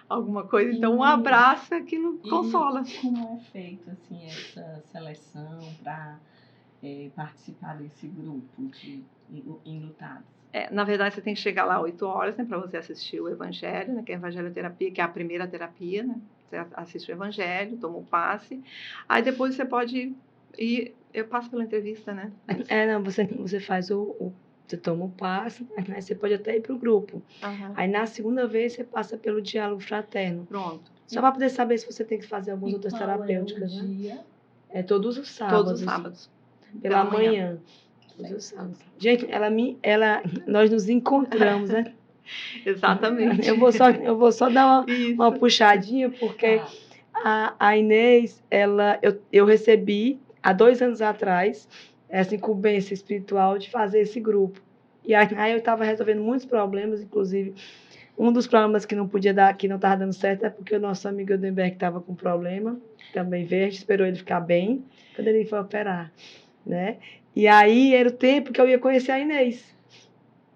alguma coisa, então um abraço é que nos consola. Como é feito assim essa seleção para participar desse grupo de enlutados? Na verdade, você tem que chegar lá 8 horas, né, para você assistir o Evangelho, né, que é a Evangelioterapia, que é a primeira terapia, né? Você assiste o Evangelho, toma o passe, aí depois você pode ir, eu passo pela entrevista, né? Não, você faz Você toma o passe, aí você pode até ir para o grupo. Aham. Aí na segunda vez você passa pelo diálogo fraterno. Pronto. Só para poder saber se você tem que fazer algumas E outras qual terapêuticas, é o né? dia? É todos os sábados. Todos os sábados. Pela manhã. Todos os sábados. Gente, nós nos encontramos, né? Exatamente. Eu vou só dar uma Isso. puxadinha, porque Tá. a Inês, eu recebi há 2 anos atrás essa incumbência espiritual de fazer esse grupo. E aí eu estava resolvendo muitos problemas, inclusive um dos problemas que não podia dar, que não estava dando certo, é porque o nosso amigo Eudenberg estava com problema, também veio, a gente esperou ele ficar bem, quando ele foi operar, né? E aí era o tempo que eu ia conhecer a Inês.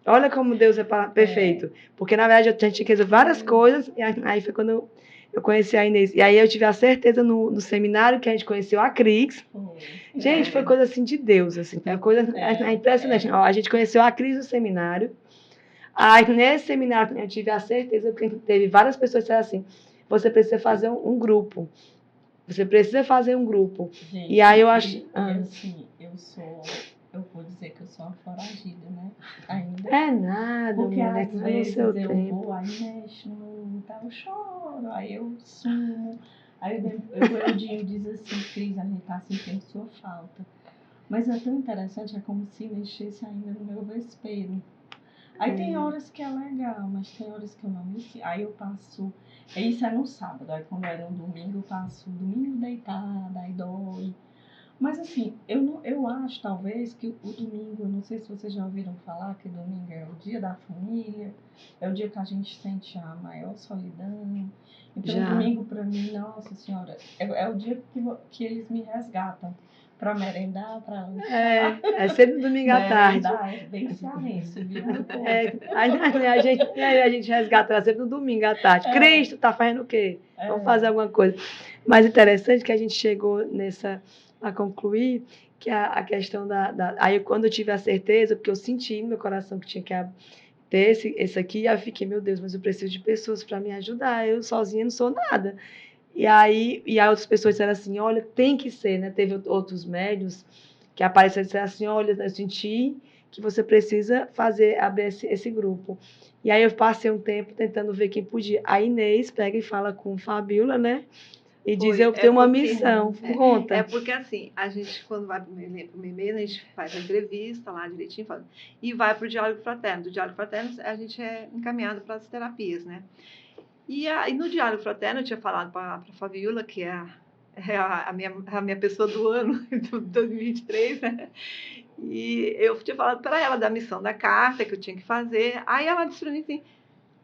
Olha como Deus é perfeito. Porque, na verdade, a gente tinha que fazer várias coisas, e aí foi quando eu conheci a Inês. E aí eu tive a certeza no seminário que a gente conheceu a Cris. Gente, foi coisa assim de Deus, assim, foi uma coisa impressionante. Ó, a gente conheceu a Cris no seminário. Aí, nesse seminário, eu tive a certeza, porque teve várias pessoas que disseram assim, você precisa fazer um grupo. Você precisa fazer um grupo. Gente, e aí eu acho... assim, eu vou dizer que eu sou uma foragida, né? Ainda. É nada, Porque mulher, às que no vezes seu eu tempo. vou, aí mexe no mundo, tá, eu choro, aí eu sumo. Aí o Eudinho diz assim, Cris, a gente tá sentindo sua falta. Mas é tão interessante, é como se mexesse ainda no meu vespeiro. Aí tem horas que é legal, mas tem horas que eu não me sinto. Aí eu passo. Isso é no sábado, aí quando era um domingo, eu passo o domingo deitada, aí dói. Mas assim, eu acho talvez que o domingo, eu não sei se vocês já ouviram falar que domingo é o dia da família, é o dia que a gente sente a maior solidão. Então, Já. domingo para mim, nossa senhora, é o dia que eles me resgatam para merendar, para lanchar. É sempre domingo à tarde. É bem cearense, viu? A gente resgata sempre no domingo à tarde. Cristo tá fazendo o quê? Vamos fazer alguma coisa. Mas interessante que a gente chegou a concluir que a questão Aí quando eu tive a certeza, porque eu senti no meu coração que tinha que ter esse aqui, aí eu fiquei, meu Deus, mas eu preciso de pessoas para me ajudar. Eu sozinha não sou nada. E aí outras pessoas disseram assim, olha, tem que ser, né? Teve outros médios que apareceram e disseram assim, olha, eu senti que você precisa abrir esse grupo. E aí eu passei um tempo tentando ver quem podia. A Inês pega e fala com Fabiola, né? E diz, eu tenho uma missão, conta. É porque assim, a gente quando vai para o Memê, a gente faz a entrevista lá direitinho, e vai para o diálogo fraterno. Do diálogo fraterno a gente é encaminhado para as terapias, né? E no diálogo fraterno eu tinha falado para a Fabiola, que é a minha pessoa do ano, de 2023, né? E eu tinha falado para ela da missão da carta que eu tinha que fazer. Aí ela disse para mim assim,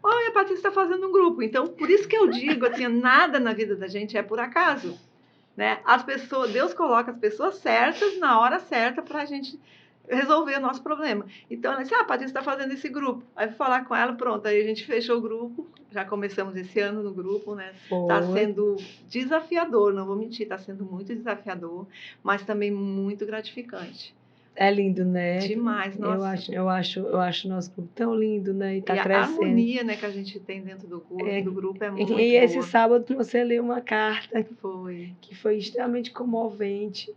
olha, a Patrícia está fazendo um grupo. Então, por isso que eu digo, assim, nada na vida da gente é por acaso, né? Deus coloca as pessoas certas na hora certa para a gente resolver o nosso problema. Então, ela disse, a Patrícia está fazendo esse grupo. Aí eu fui falar com ela, pronto, aí a gente fechou o grupo, já começamos esse ano no grupo, né? Está sendo desafiador, não vou mentir, está sendo muito desafiador, mas também muito gratificante. É lindo, né? Demais, nossa. Eu acho o nosso grupo tão lindo, né? E tá crescendo. A harmonia, né, que a gente tem dentro do grupo é muito boa. E esse sábado você leu uma carta foi que foi extremamente comovente.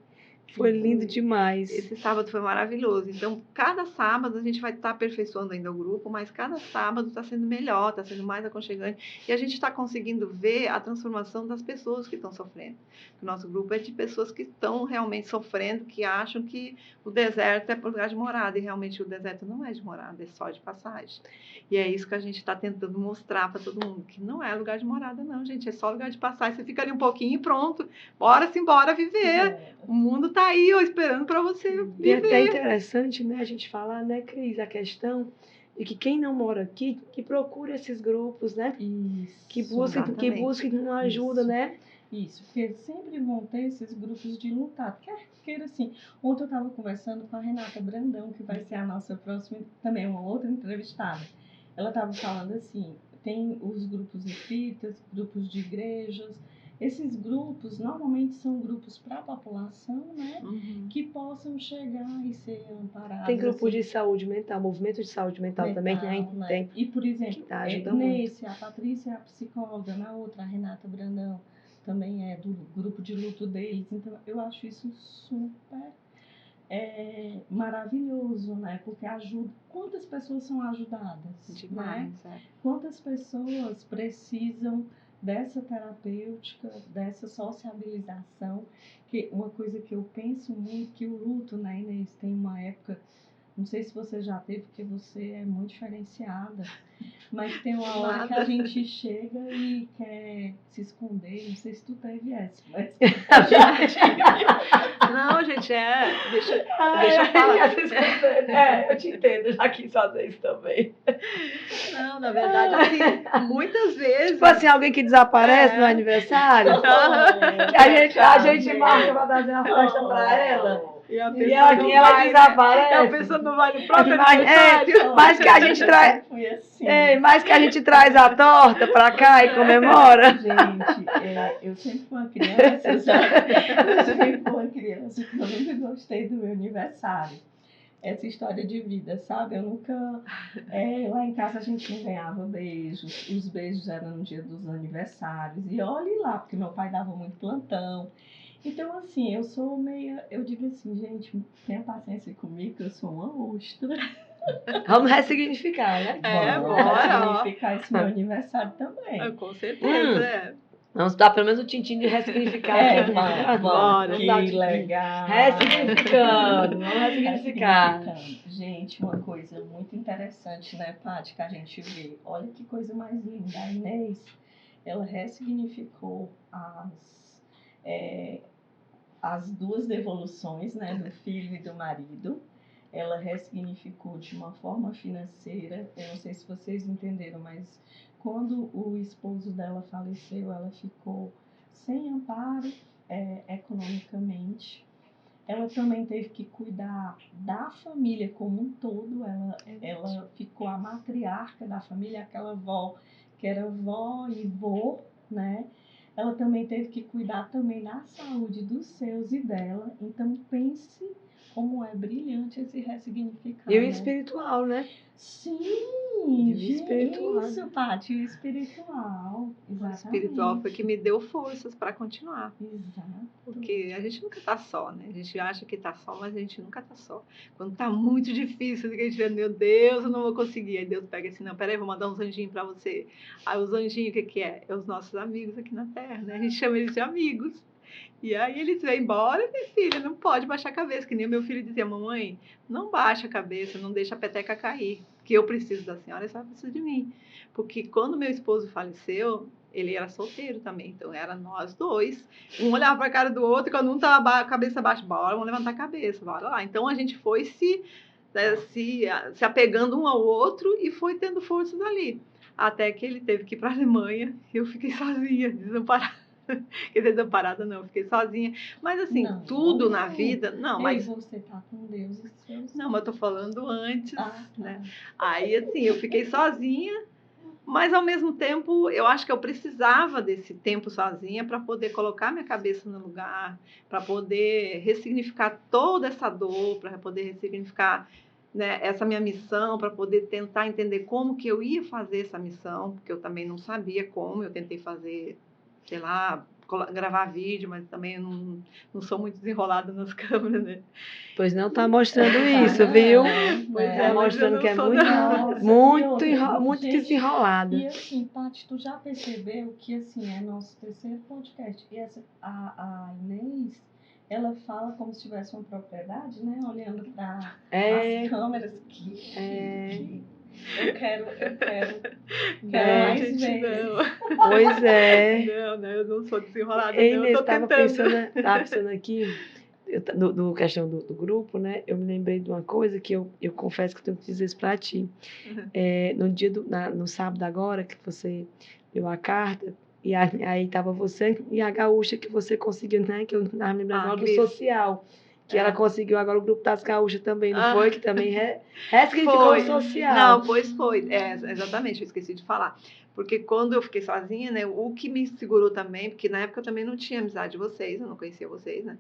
Foi lindo demais. Esse sábado foi maravilhoso. Então, cada sábado a gente vai estar aperfeiçoando ainda o grupo, mas cada sábado está sendo melhor, está sendo mais aconchegante. E a gente está conseguindo ver a transformação das pessoas que estão sofrendo. O nosso grupo é de pessoas que estão realmente sofrendo, que acham que o deserto é lugar de morada. E realmente o deserto não é de morada, é só de passagem. E é isso que a gente está tentando mostrar para todo mundo, que não é lugar de morada, não, gente. É só lugar de passagem. Você fica ali um pouquinho e pronto. Bora viver. O mundo está aí, ó, esperando para você viver. E é até interessante, né, a gente falar, né, Cris, a questão de que quem não mora aqui, que procure esses grupos, né? Isso, que busque uma ajuda, né? Isso, porque sempre vão ter esses grupos de lutar. Quer assim, ontem eu estava conversando com a Renata Brandão, que vai ser a nossa próxima, também uma outra entrevistada. Ela estava falando assim, tem os grupos espíritas, grupos de igrejas. Esses grupos normalmente são grupos para a população, né? Que possam chegar e ser amparados. Tem grupo de saúde mental, movimento de saúde mental também, né? Tem. E, por exemplo, nesse, a Patrícia é a psicóloga, na outra, a Renata Brandão também é do grupo de luto deles. Então, eu acho isso super maravilhoso, né? Porque ajuda. Quantas pessoas são ajudadas? Demais, Né? Quantas pessoas precisam dessa terapêutica, dessa sociabilização? Que uma coisa que eu penso muito, que o luto, né, Inês, tem uma época, não sei se você já teve, porque você é muito diferenciada, mas tem uma hora que a gente chega e quer se esconder, não sei se tu teve essa, mas Não, gente, deixa eu falar. Eu te entendo, já quis fazer isso também. Não, na verdade, assim, muitas vezes. Tipo assim, alguém que desaparece no aniversário, que a gente marca pra fazer uma festa pra ela. E a E ela desaparece. E a pessoa não vai no próprio aniversário. Mas que a gente traz. Mas que a gente traz a torta pra cá e comemora. Gente, eu sempre fui uma criança, sabe? Eu sempre fui uma criança que eu nunca gostei do meu aniversário. Essa história de vida, sabe? Eu nunca... lá em casa a gente não ganhava beijos. Os beijos eram no dia dos aniversários. E olhe lá, porque meu pai dava muito plantão. Então, assim, eu sou meio... Eu digo assim, gente, tenha paciência comigo, que eu sou uma ostra. Vamos ressignificar, né? Vamos ressignificar esse meu aniversário também. Com certeza, Vamos dar pelo menos um tintim de ressignificar. Bora, que legal. Ressignificando, vamos ressignificar. Gente, uma coisa muito interessante, né, Paty, que a gente vê. Olha que coisa mais linda. A Inês, ela ressignificou as duas devoluções, né, do filho e do marido. Ela ressignificou de uma forma financeira. Eu não sei se vocês entenderam, mas quando o esposo dela faleceu, ela ficou sem amparo economicamente. Ela também teve que cuidar da família como um todo. Ela ficou a matriarca da família, aquela avó que era vó e vô, né? Ela também teve que cuidar também da saúde dos seus e dela. Então, pense como é brilhante esse ressignificar. E o espiritual, né? Sim, espiritual. Isso, Paty, o espiritual. Exatamente. O espiritual foi que me deu forças para continuar. Exato. Porque a gente nunca tá só, né? A gente acha que tá só, mas a gente nunca tá só. Quando tá muito difícil, a gente vê, meu Deus, eu não vou conseguir. Aí Deus pega assim, não, peraí, vou mandar uns anjinhos para você. Aí os anjinhos, o que é? É os nossos amigos aqui na Terra, né? A gente chama eles de amigos. E aí eles vêm embora, minha filha, não pode baixar a cabeça. Que nem o meu filho dizia, mamãe, não baixa a cabeça, não deixa a peteca cair. Que eu preciso da senhora, a senhora precisa de mim. Porque quando meu esposo faleceu, ele era solteiro também, então era nós dois. Um olhava para a cara do outro, e quando um estava a cabeça baixa, bora, vamos levantar a cabeça, bora lá. Então a gente foi se apegando um ao outro e foi tendo forças ali. Até que ele teve que ir para a Alemanha e eu fiquei sozinha, desamparada. Quer dizer, desamparada não, eu fiquei sozinha. Mas assim, não, tudo na vida... Não, mas você tá com Deus e seus... Não, mas eu tô falando antes, né? Aí assim, eu fiquei sozinha. Mas, ao mesmo tempo, eu acho que eu precisava desse tempo sozinha para poder colocar minha cabeça no lugar, para poder ressignificar toda essa dor, para poder ressignificar, né, essa minha missão, para poder tentar entender como que eu ia fazer essa missão, porque eu também não sabia como. Eu tentei fazer, sei lá, gravar vídeo, mas também não sou muito desenrolada nas câmeras, né? Pois não tá mostrando isso, viu? Pois tá mostrando que é muito desenrolada. E assim, Paty, tu já percebeu que assim, é nosso terceiro podcast. E a Inês, ela fala como se tivesse uma propriedade, né? Olhando para as câmeras que eu quero mais vezes. Não. Pois é. Não, eu não sou desenrolada, eu tô tentando. Tava pensando aqui, do questão do grupo, né? Eu me lembrei de uma coisa que eu confesso que eu tenho que dizer isso pra ti. No dia no sábado agora, que você deu a carta, e aí tava você e a gaúcha que você conseguiu, né? Que eu tava me lembrando agora do social. Que ela conseguiu agora o grupo das gaúchas também, não foi? Que também ressignificou o social. Não, pois foi. Exatamente, eu esqueci de falar. Porque quando eu fiquei sozinha, né, o que me segurou também, porque na época eu também não tinha amizade de vocês, eu não conhecia vocês, né?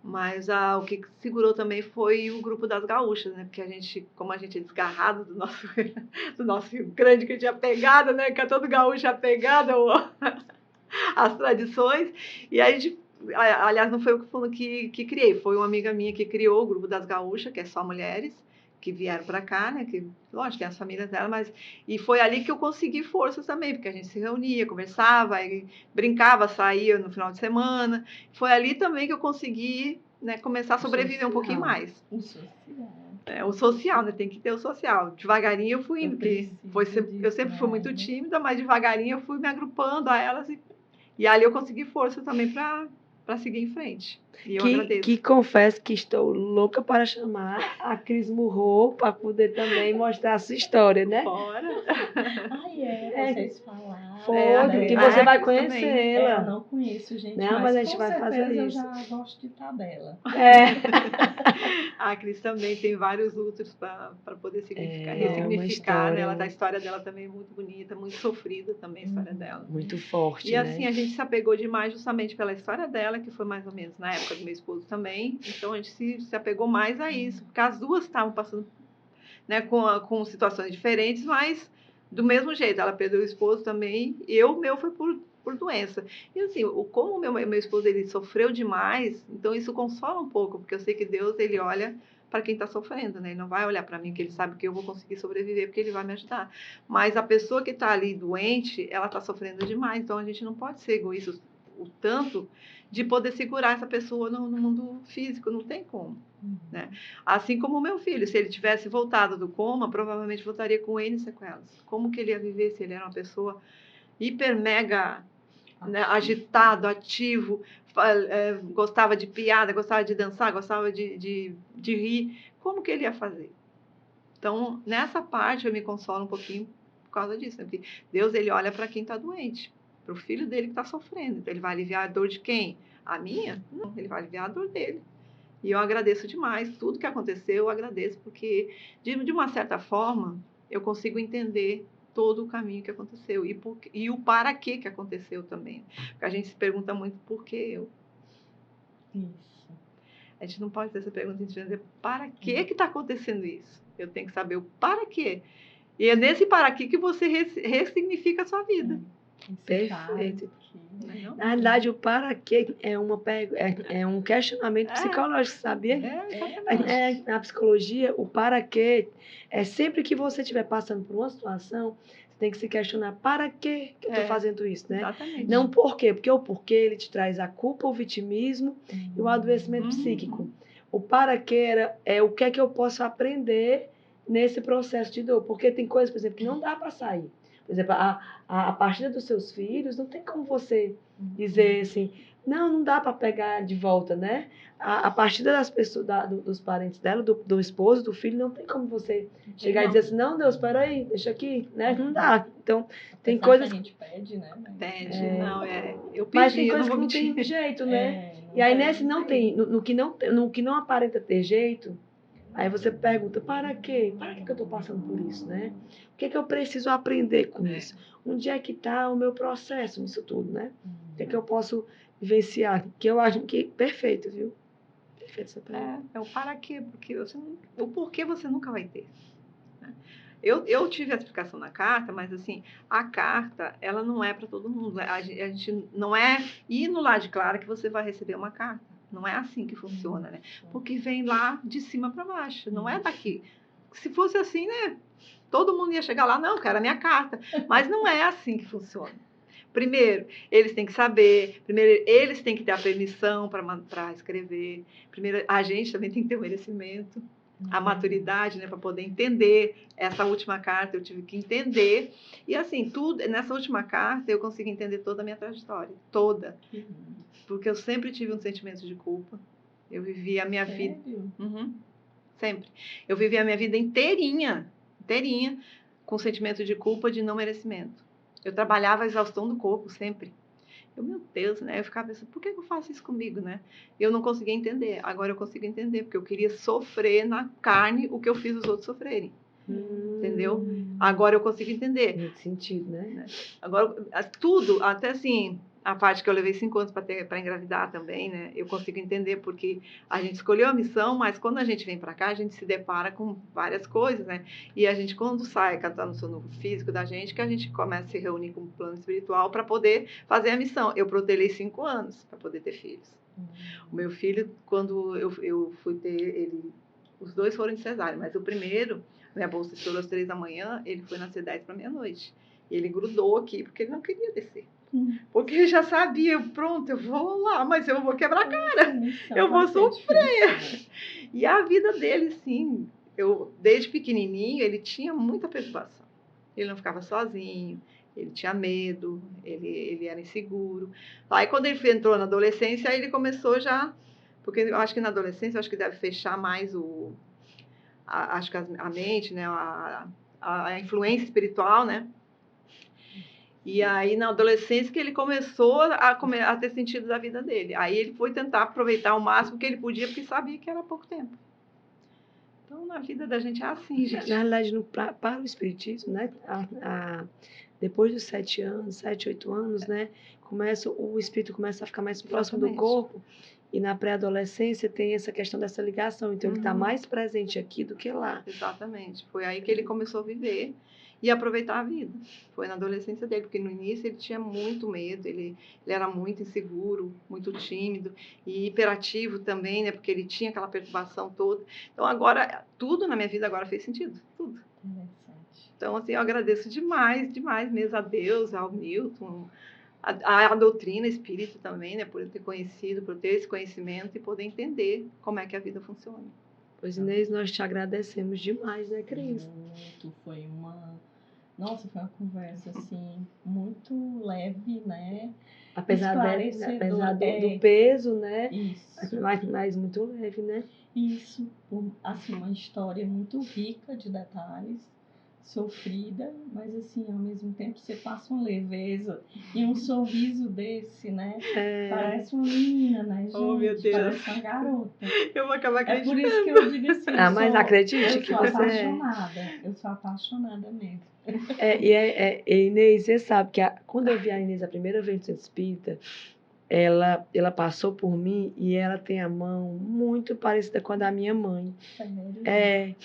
Mas o que segurou também foi o grupo das gaúchas, né? Porque como a gente é desgarrado do nosso Rio Grande, que a gente é apegado, né? Que é todo gaúcho apegado às tradições. E a gente Aliás, não foi eu que criei, foi uma amiga minha que criou o Grupo das Gaúchas, que é só mulheres, que vieram para cá, né? Que, lógico, tem as famílias dela, mas... E foi ali que eu consegui forças também, porque a gente se reunia, conversava, brincava, saía no final de semana. Foi ali também que eu consegui, né, começar a sobreviver um pouquinho mais. O social. O social, né? Tem que ter o social. Devagarinho eu fui indo, porque eu sempre fui muito tímida, mas devagarinho eu fui me agrupando a elas e ali eu consegui força também para seguir em frente. E eu agradeço. Que confesso que estou louca para chamar a Cris Murro para poder também mostrar a sua história, né? Fora. Vocês falaram. Foi, que você vai conhecê-la. Eu não conheço, gente, não, mas a gente vai fazer isso. Eu já gosto de tabela. A Cris também tem vários lutos para poder ressignificar, né? A história dela também é muito bonita, muito sofrida também a história dela. Muito forte, E assim, a gente se apegou demais justamente pela história dela, que foi mais ou menos na época do meu esposo também. Então a gente se apegou mais a isso, porque as duas estavam passando, né, com situações diferentes, mas do mesmo jeito. Ela perdeu o esposo também, e o meu foi por doença. E assim, como o meu esposo ele sofreu demais, então isso consola um pouco, porque eu sei que Deus ele olha para quem está sofrendo, né? Ele não vai olhar para mim, que ele sabe que eu vou conseguir sobreviver, porque ele vai me ajudar. Mas a pessoa que está ali doente, ela está sofrendo demais, então a gente não pode ser egoísta o tanto de poder segurar essa pessoa no mundo físico, não tem como. Né? Assim como o meu filho, se ele tivesse voltado do coma, provavelmente voltaria com N sequelas. Como que ele ia viver se ele era uma pessoa hiper mega, né, agitado, ativo, gostava de piada, gostava de dançar, gostava de rir? Como que ele ia fazer? Então, nessa parte eu me consolo um pouquinho por causa disso, né? Porque Deus ele olha para quem está doente, para o filho dele que está sofrendo. Então, ele vai aliviar a dor de quem? A minha? Não, ele vai aliviar a dor dele. E eu agradeço demais tudo que aconteceu, eu agradeço porque, de uma certa forma, eu consigo entender todo o caminho que aconteceu e o para que aconteceu também. Porque a gente se pergunta muito por que eu. Isso. A gente não pode ter essa pergunta, a gente vai dizer para que está acontecendo isso? Eu tenho que saber o para quê. E é nesse para que você ressignifica a sua vida. Perfeito. Na verdade, o para quê é um questionamento psicológico, sabia? Na psicologia, o para quê é sempre que você estiver passando por uma situação, você tem que se questionar para que eu estou fazendo isso, né? Exatamente. Não por quê, porque o porquê ele te traz a culpa, o vitimismo e o adoecimento psíquico. O para quê é o que é que eu posso aprender nesse processo de dor, porque tem coisas, por exemplo, que não dá para sair. Por exemplo, a partida dos seus filhos, não tem como você dizer assim, não dá para pegar de volta, né? A partida das pessoas, dos parentes dela, do esposo, do filho, não tem como você chegar e dizer assim, não, Deus, peraí, deixa aqui, né? Não dá. Então, tem coisas... que a gente pede, né? Pede, eu pedi, mas tem coisas que não tem jeito, né? E aí, nesse não tem, no que não aparenta ter jeito, aí você pergunta, para quê? Para que eu estou passando por isso, né? O que eu preciso aprender com isso? Onde é que está o meu processo nisso tudo, né? O que eu posso vivenciar? Que eu acho que perfeito, viu? Perfeito essa pergunta. É o para quê? Porque o porquê você nunca vai ter. Né? Eu tive a explicação na carta, mas assim, a carta, ela não é para todo mundo. A gente não é ir no lado de Clara que você vai receber uma carta. Não é assim que funciona, né? Porque vem lá de cima para baixo, não é daqui. Se fosse assim, né? Todo mundo ia chegar lá, não, quero a minha carta. Mas não é assim que funciona. Primeiro, eles têm que saber. Primeiro, eles têm que ter a permissão para escrever. Primeiro, a gente também tem que ter o merecimento, a maturidade, né? Para poder entender essa última carta. Eu tive que entender. E assim, nessa última carta, eu consegui entender toda a minha trajetória. Toda. Porque eu sempre tive um sentimento de culpa. Eu vivi a minha vida... Sempre. Eu vivi a minha vida inteirinha, com sentimento de culpa, de não merecimento. Eu trabalhava a exaustão do corpo, sempre. Meu Deus, né? Eu ficava pensando, por que eu faço isso comigo, né? Eu não conseguia entender. Agora eu consigo entender, porque eu queria sofrer na carne o que eu fiz os outros sofrerem. Entendeu? Agora eu consigo entender. Nesse sentido, né? Agora, tudo, até assim... a parte que eu levei 5 anos para engravidar também, né? Eu consigo entender porque a gente escolheu a missão, mas quando a gente vem para cá, a gente se depara com várias coisas, né? E a gente, quando sai, que está no sono físico da gente, que a gente começa a se reunir com o plano espiritual para poder fazer a missão. Eu protelei 5 anos para poder ter filhos. O meu filho, quando eu fui ter ele, os 2 foram de cesárea, mas o primeiro, minha bolsa estourou às 3 da manhã, ele foi nascer 10 para meia-noite. Ele grudou aqui, porque ele não queria descer. Porque ele já sabia, pronto, eu vou lá, mas eu vou quebrar a cara, eu vou sofrer. E a vida dele, sim, desde pequenininho, ele tinha muita preocupação. Ele não ficava sozinho, ele tinha medo, ele era inseguro. Aí, quando ele entrou na adolescência, aí ele começou já, porque eu acho que na adolescência, eu acho que deve fechar mais acho que a mente, né, a influência espiritual, né? E aí, na adolescência, que ele começou a ter sentido da vida dele. Aí ele foi tentar aproveitar o máximo que ele podia, porque sabia que era pouco tempo. Então, na vida da gente é assim, gente. Na realidade, para o espiritismo, né? Depois dos 7 anos, 7, 8 anos, né? O espírito começa a ficar mais próximo do corpo. E na pré-adolescência tem essa questão dessa ligação. Então, ele está mais presente aqui do que lá. Exatamente. Foi aí que ele começou a viver e aproveitar a vida. Foi na adolescência dele, porque no início ele tinha muito medo, ele era muito inseguro, muito tímido e hiperativo também, né? Porque ele tinha aquela perturbação toda. Então, agora, tudo na minha vida agora fez sentido. Tudo. Então, assim, eu agradeço demais, demais mesmo a Deus, ao Milton, a doutrina espírita também, né, por eu ter conhecido, por ter esse conhecimento e poder entender como é que a vida funciona. Pois, Inês, nós te agradecemos demais, né, Cris? Muito, foi uma conversa, assim, muito leve, né? Apesar do peso, né? Isso. Mas muito leve, né? Isso, assim, uma história muito rica de detalhes, sofrida, mas assim, ao mesmo tempo você passa uma leveza e um sorriso desse, né? Parece uma menina, né, gente? Oh, meu Deus. Parece uma garota. Eu vou acabar acreditando. É por isso que eu digo assim, mas acredite que você eu sou apaixonada mesmo. Inês, você sabe que quando eu vi a Inês a primeira vez no Centro Espírita, ela passou por mim e ela tem a mão muito parecida com a da minha mãe. Sério?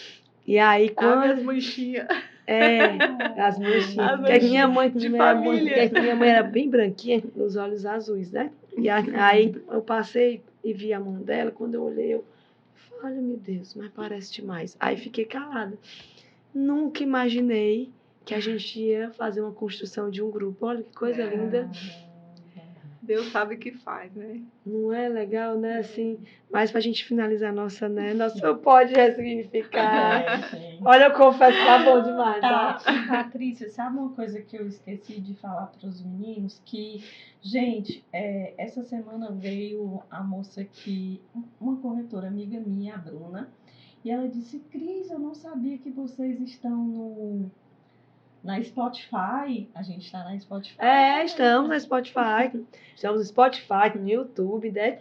E aí, quando... As manchinhas. As manchinhas. Porque minha mãe de família. Minha mãe era bem branquinha, os olhos azuis, né? E aí eu passei e vi a mão dela, quando eu olhei, eu falei, olha, meu Deus, mas parece demais. Aí fiquei calada. Nunca imaginei que a gente ia fazer uma construção de um grupo. Olha que coisa linda. Deus sabe o que faz, né? Não é legal, né? Assim, mas pra gente finalizar nosso pode ressignificar. Olha, eu confesso que tá bom demais, tá? Patrícia, sabe uma coisa que eu esqueci de falar para os meninos? Que, gente, essa semana veio a moça uma corretora amiga minha, a Bruna, e ela disse, Cris, eu não sabia que vocês estão na Spotify. A gente está na Spotify. Estamos na Spotify. Estamos no Spotify, no YouTube, né?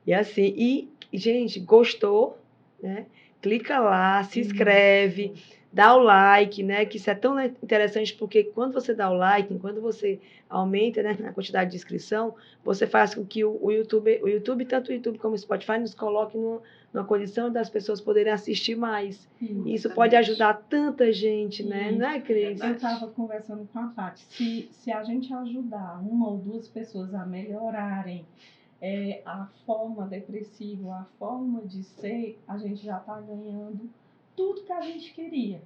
E assim, gente, gostou, né? Clica lá, se inscreve, dá o like, né? Que isso é tão interessante, porque quando você dá o like, quando você aumenta, né, a quantidade de inscrição, você faz com que o YouTube, tanto o YouTube como o Spotify, nos coloque numa condição das pessoas poderem assistir mais. Isso pode ajudar tanta gente, né? Não é, Cris? Eu estava conversando com a Paty. Se a gente ajudar 1 ou 2 pessoas a melhorarem a forma depressiva, a forma de ser, a gente já está ganhando tudo que a gente queria.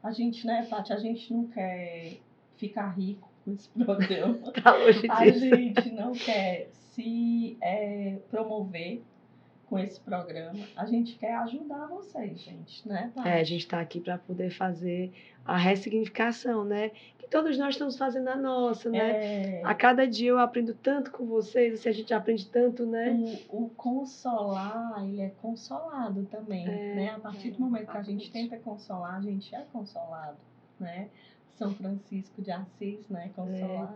A gente, né, Paty, a gente não quer ficar rico com esse programa. Tá longe disso. A gente não quer se promover com esse programa. A gente quer ajudar vocês, gente, né, Paty? A gente está aqui para poder fazer a ressignificação, né? Que todos nós estamos fazendo a nossa, né? A cada dia eu aprendo tanto com vocês, assim, a gente aprende tanto, né? O consolar, ele é consolado também, né? A partir do momento que a gente tenta consolar, a gente é consolado, né? São Francisco de Assis, né? Consolar.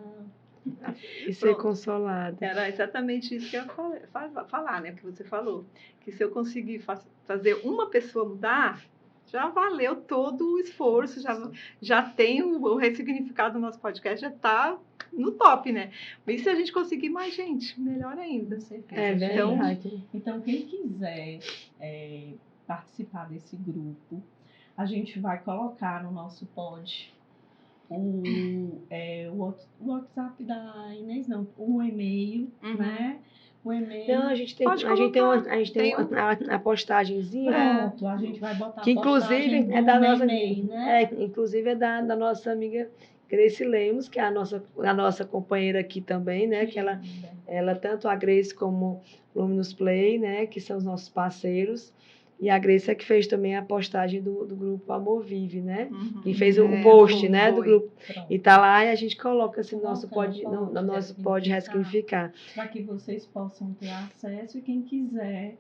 E ser consolado. Era exatamente isso que eu ia falar, né? Que você falou. Que se eu conseguir fazer uma pessoa mudar, já valeu todo o esforço, já tem o ressignificado do nosso podcast, já está no top, né? E se a gente conseguir mais gente, melhor ainda. Com certeza. É Então, verdade. Então, quem quiser participar desse grupo, a gente vai colocar no nosso pod o WhatsApp da Inês, não, o e-mail, Uhum. né? O e-mail. Então, a gente tem, Pode a gente tem, uma, colocar. a gente tem Tem uma postagenzinha. Pronto, a gente vai botar Que a postagem inclusive do é da meu nossa, e-mail, né? inclusive é da nossa amiga Grace Lemos, que é a nossa companheira aqui também, né? Que ela tanto a Grace como Luminous Play, né? Que são os nossos parceiros. E a Grace é que fez também a postagem do grupo Amor Vive, né? E fez o post, foi, né? Do foi. grupo. Pronto. E tá lá e a gente coloca assim, no Colocando, nosso pod ressignificar. Para que vocês possam ter acesso e quem quiser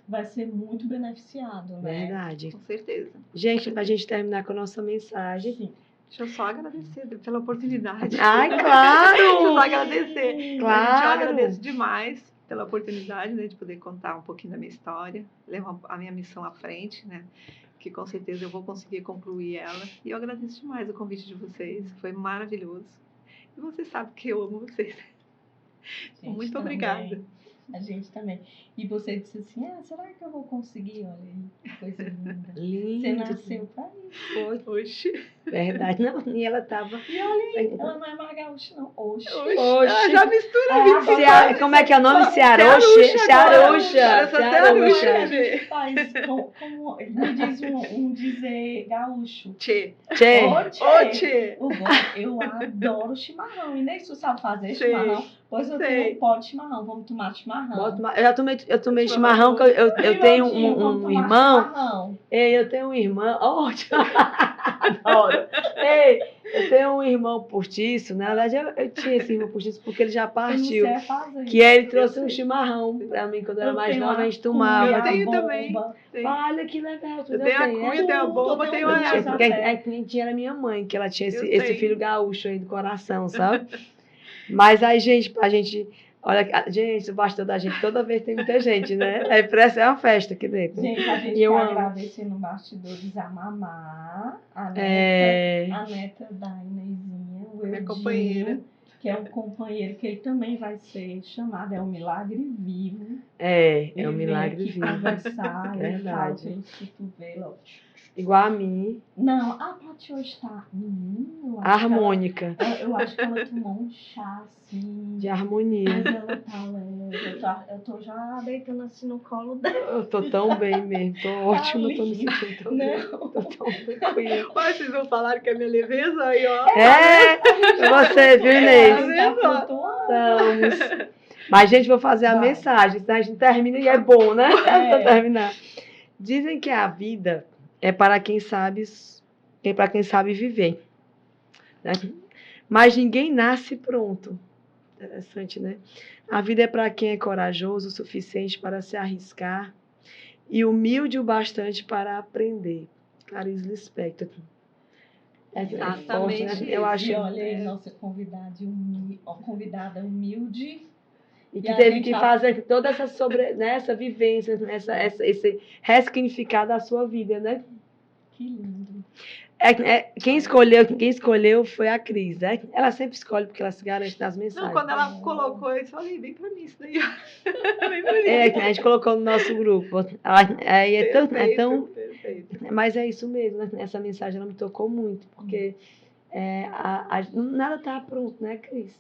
vai ser muito beneficiado, né? Verdade. Com certeza. Gente, para a gente terminar com a nossa mensagem. Sim. Deixa eu só agradecer pela oportunidade. Ai, Deixa eu claro! só agradecer. Claro! Eu agradeço demais pela oportunidade, né, de poder contar um pouquinho da minha história, levar a minha missão à frente, né? Que com certeza eu vou conseguir concluir ela. E eu agradeço demais o convite de vocês. Foi maravilhoso. E vocês sabem que eu amo vocês. Gente, Muito também. obrigada. A gente também. E você disse assim, será que eu vou conseguir? Olha aí, que coisa linda. Você Lindo. nasceu pra isso. Foi. Oxi. Verdade, não. E ela tava. E olha aí, ela não é mais gaúcha, não. Oxe. Oxi. Oxi. Já mistura. Como é que é o nome? Cearuxa. Cearuxa. Eu sou Cearuxa. cearuxa. Faz como me diz um dizer gaúcho. Tchê. Tchê. Ô, tchê. Eu adoro chimarrão. E nem se tu sabe fazer Sei. chimarrão. Pois eu Sei. tenho um pote de chimarrão. Vamos tomar chimarrão. Eu tomei chimarrão, que eu tenho Vamos um tomar irmão. chimarrão. Ei, eu tenho um irmão. Ótimo. Adoro. Ei, eu tenho um irmão postiço. Na verdade, eu tinha esse irmão postiço porque ele já Eu não partiu. sei fazer. Que ele trouxe Eu um sei. chimarrão pra mim quando eu era Eu mais tenho nova, a gente a tomava. cuia, Eu tenho a também. bomba. Tem. Olha que legal. Eu tenho a cuia, eu tenho a bomba, Tudo, tenho eu a... tenho Porque até. quem tinha era minha mãe, que ela tinha Eu esse sei. filho gaúcho aí do coração, sabe? Mas aí, gente, a gente. Olha, gente, o bastão da gente, toda vez tem muita gente, né? Aí parece uma festa aqui dentro. Gente, a gente E eu quer amo. agradecer no bastidores a Mamá, a neta da Inezinha, o Minha Eudinho, companheira. que é um companheiro que ele também vai ser chamado, é um milagre vivo. É Ele um milagre vem aqui vivo. conversar, ele fala Verdade. pelos cotovelos. Igual a mim, Não, a Paty hoje tá... Menino, harmônica, eu acho que ela tomou um chá, assim... de harmonia. Mas ela tá leve. Eu tô já deitando assim no colo dela. Eu tô tão bem mesmo, tô ótima, tô me sentindo tão bem. Não. Tô tão tranquila. Olha, vocês não falaram que é minha leveza aí, ó. É, você, viu, Inês? vendo? Tá flutuando. Estamos. Mas, gente, vou fazer a Vai. mensagem, senão a gente termina e é bom, né? É. Pra terminar. Dizem que a vida é para quem sabe viver. Né? Mas ninguém nasce pronto. Interessante, né? A vida é para quem é corajoso o suficiente para se arriscar e humilde o bastante para aprender. Clarice Lispector. Exatamente forte, né? isso. Eu acho. E olha aí, nossa convidada humilde. E E que a teve gente que já- fazer toda essa vivência, esse ressignificar da sua vida, né? Que lindo. Quem escolheu foi a Cris, né? Ela sempre escolhe porque ela se garante nas mensagens. Não, quando ela colocou, eu falei, vem pra mim isso daí, ó. Vem pra mim. A gente colocou no nosso grupo. Aí é tão. Perfeito. Mas é isso mesmo, né? Essa mensagem ela me tocou muito, porque nada está pronto, né, Cris?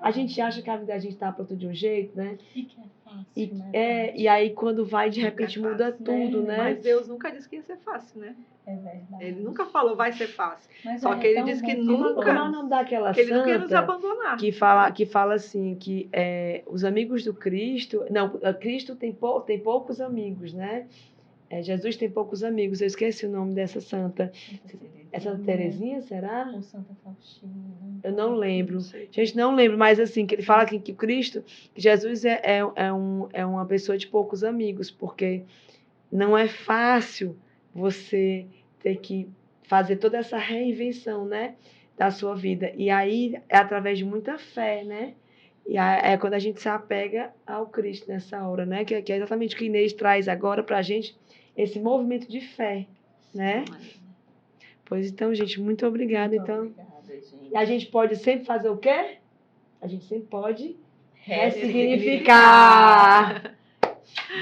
A gente acha que a vida da gente está pronta de um jeito, né? E que é fácil, né? E aí quando vai, de repente Nunca é muda fácil, tudo, né? né? Mas Deus nunca disse que ia ser fácil, né? É verdade. Ele nunca falou vai ser fácil. Mas Só é que ele tão disse que bom nunca- Como é o nome daquela Que ele nunca ia nos santa abandonar. que fala assim, que os amigos do Cristo... Não, Cristo tem poucos amigos, né? Jesus tem poucos amigos. Eu esqueci o nome dessa santa. Essa Terezinha, será? Ou Santa Faustina. Eu não lembro. Não sei. Gente, não lembro, mas assim, que ele fala que Cristo, que Jesus é uma pessoa de poucos amigos, porque não é fácil você ter que fazer toda essa reinvenção, né, da sua vida. E aí é através de muita fé, né? E é quando a gente se apega ao Cristo nessa hora, né? Que é exatamente o que Inês traz agora pra gente, esse movimento de fé. né? Pois então, gente, muito obrigada. Muito Então, obrigada, gente. e a gente pode sempre fazer o quê? A gente sempre pode Ressignificar. ressignificar.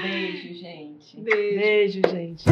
Beijo, gente. Beijo. Beijo, gente.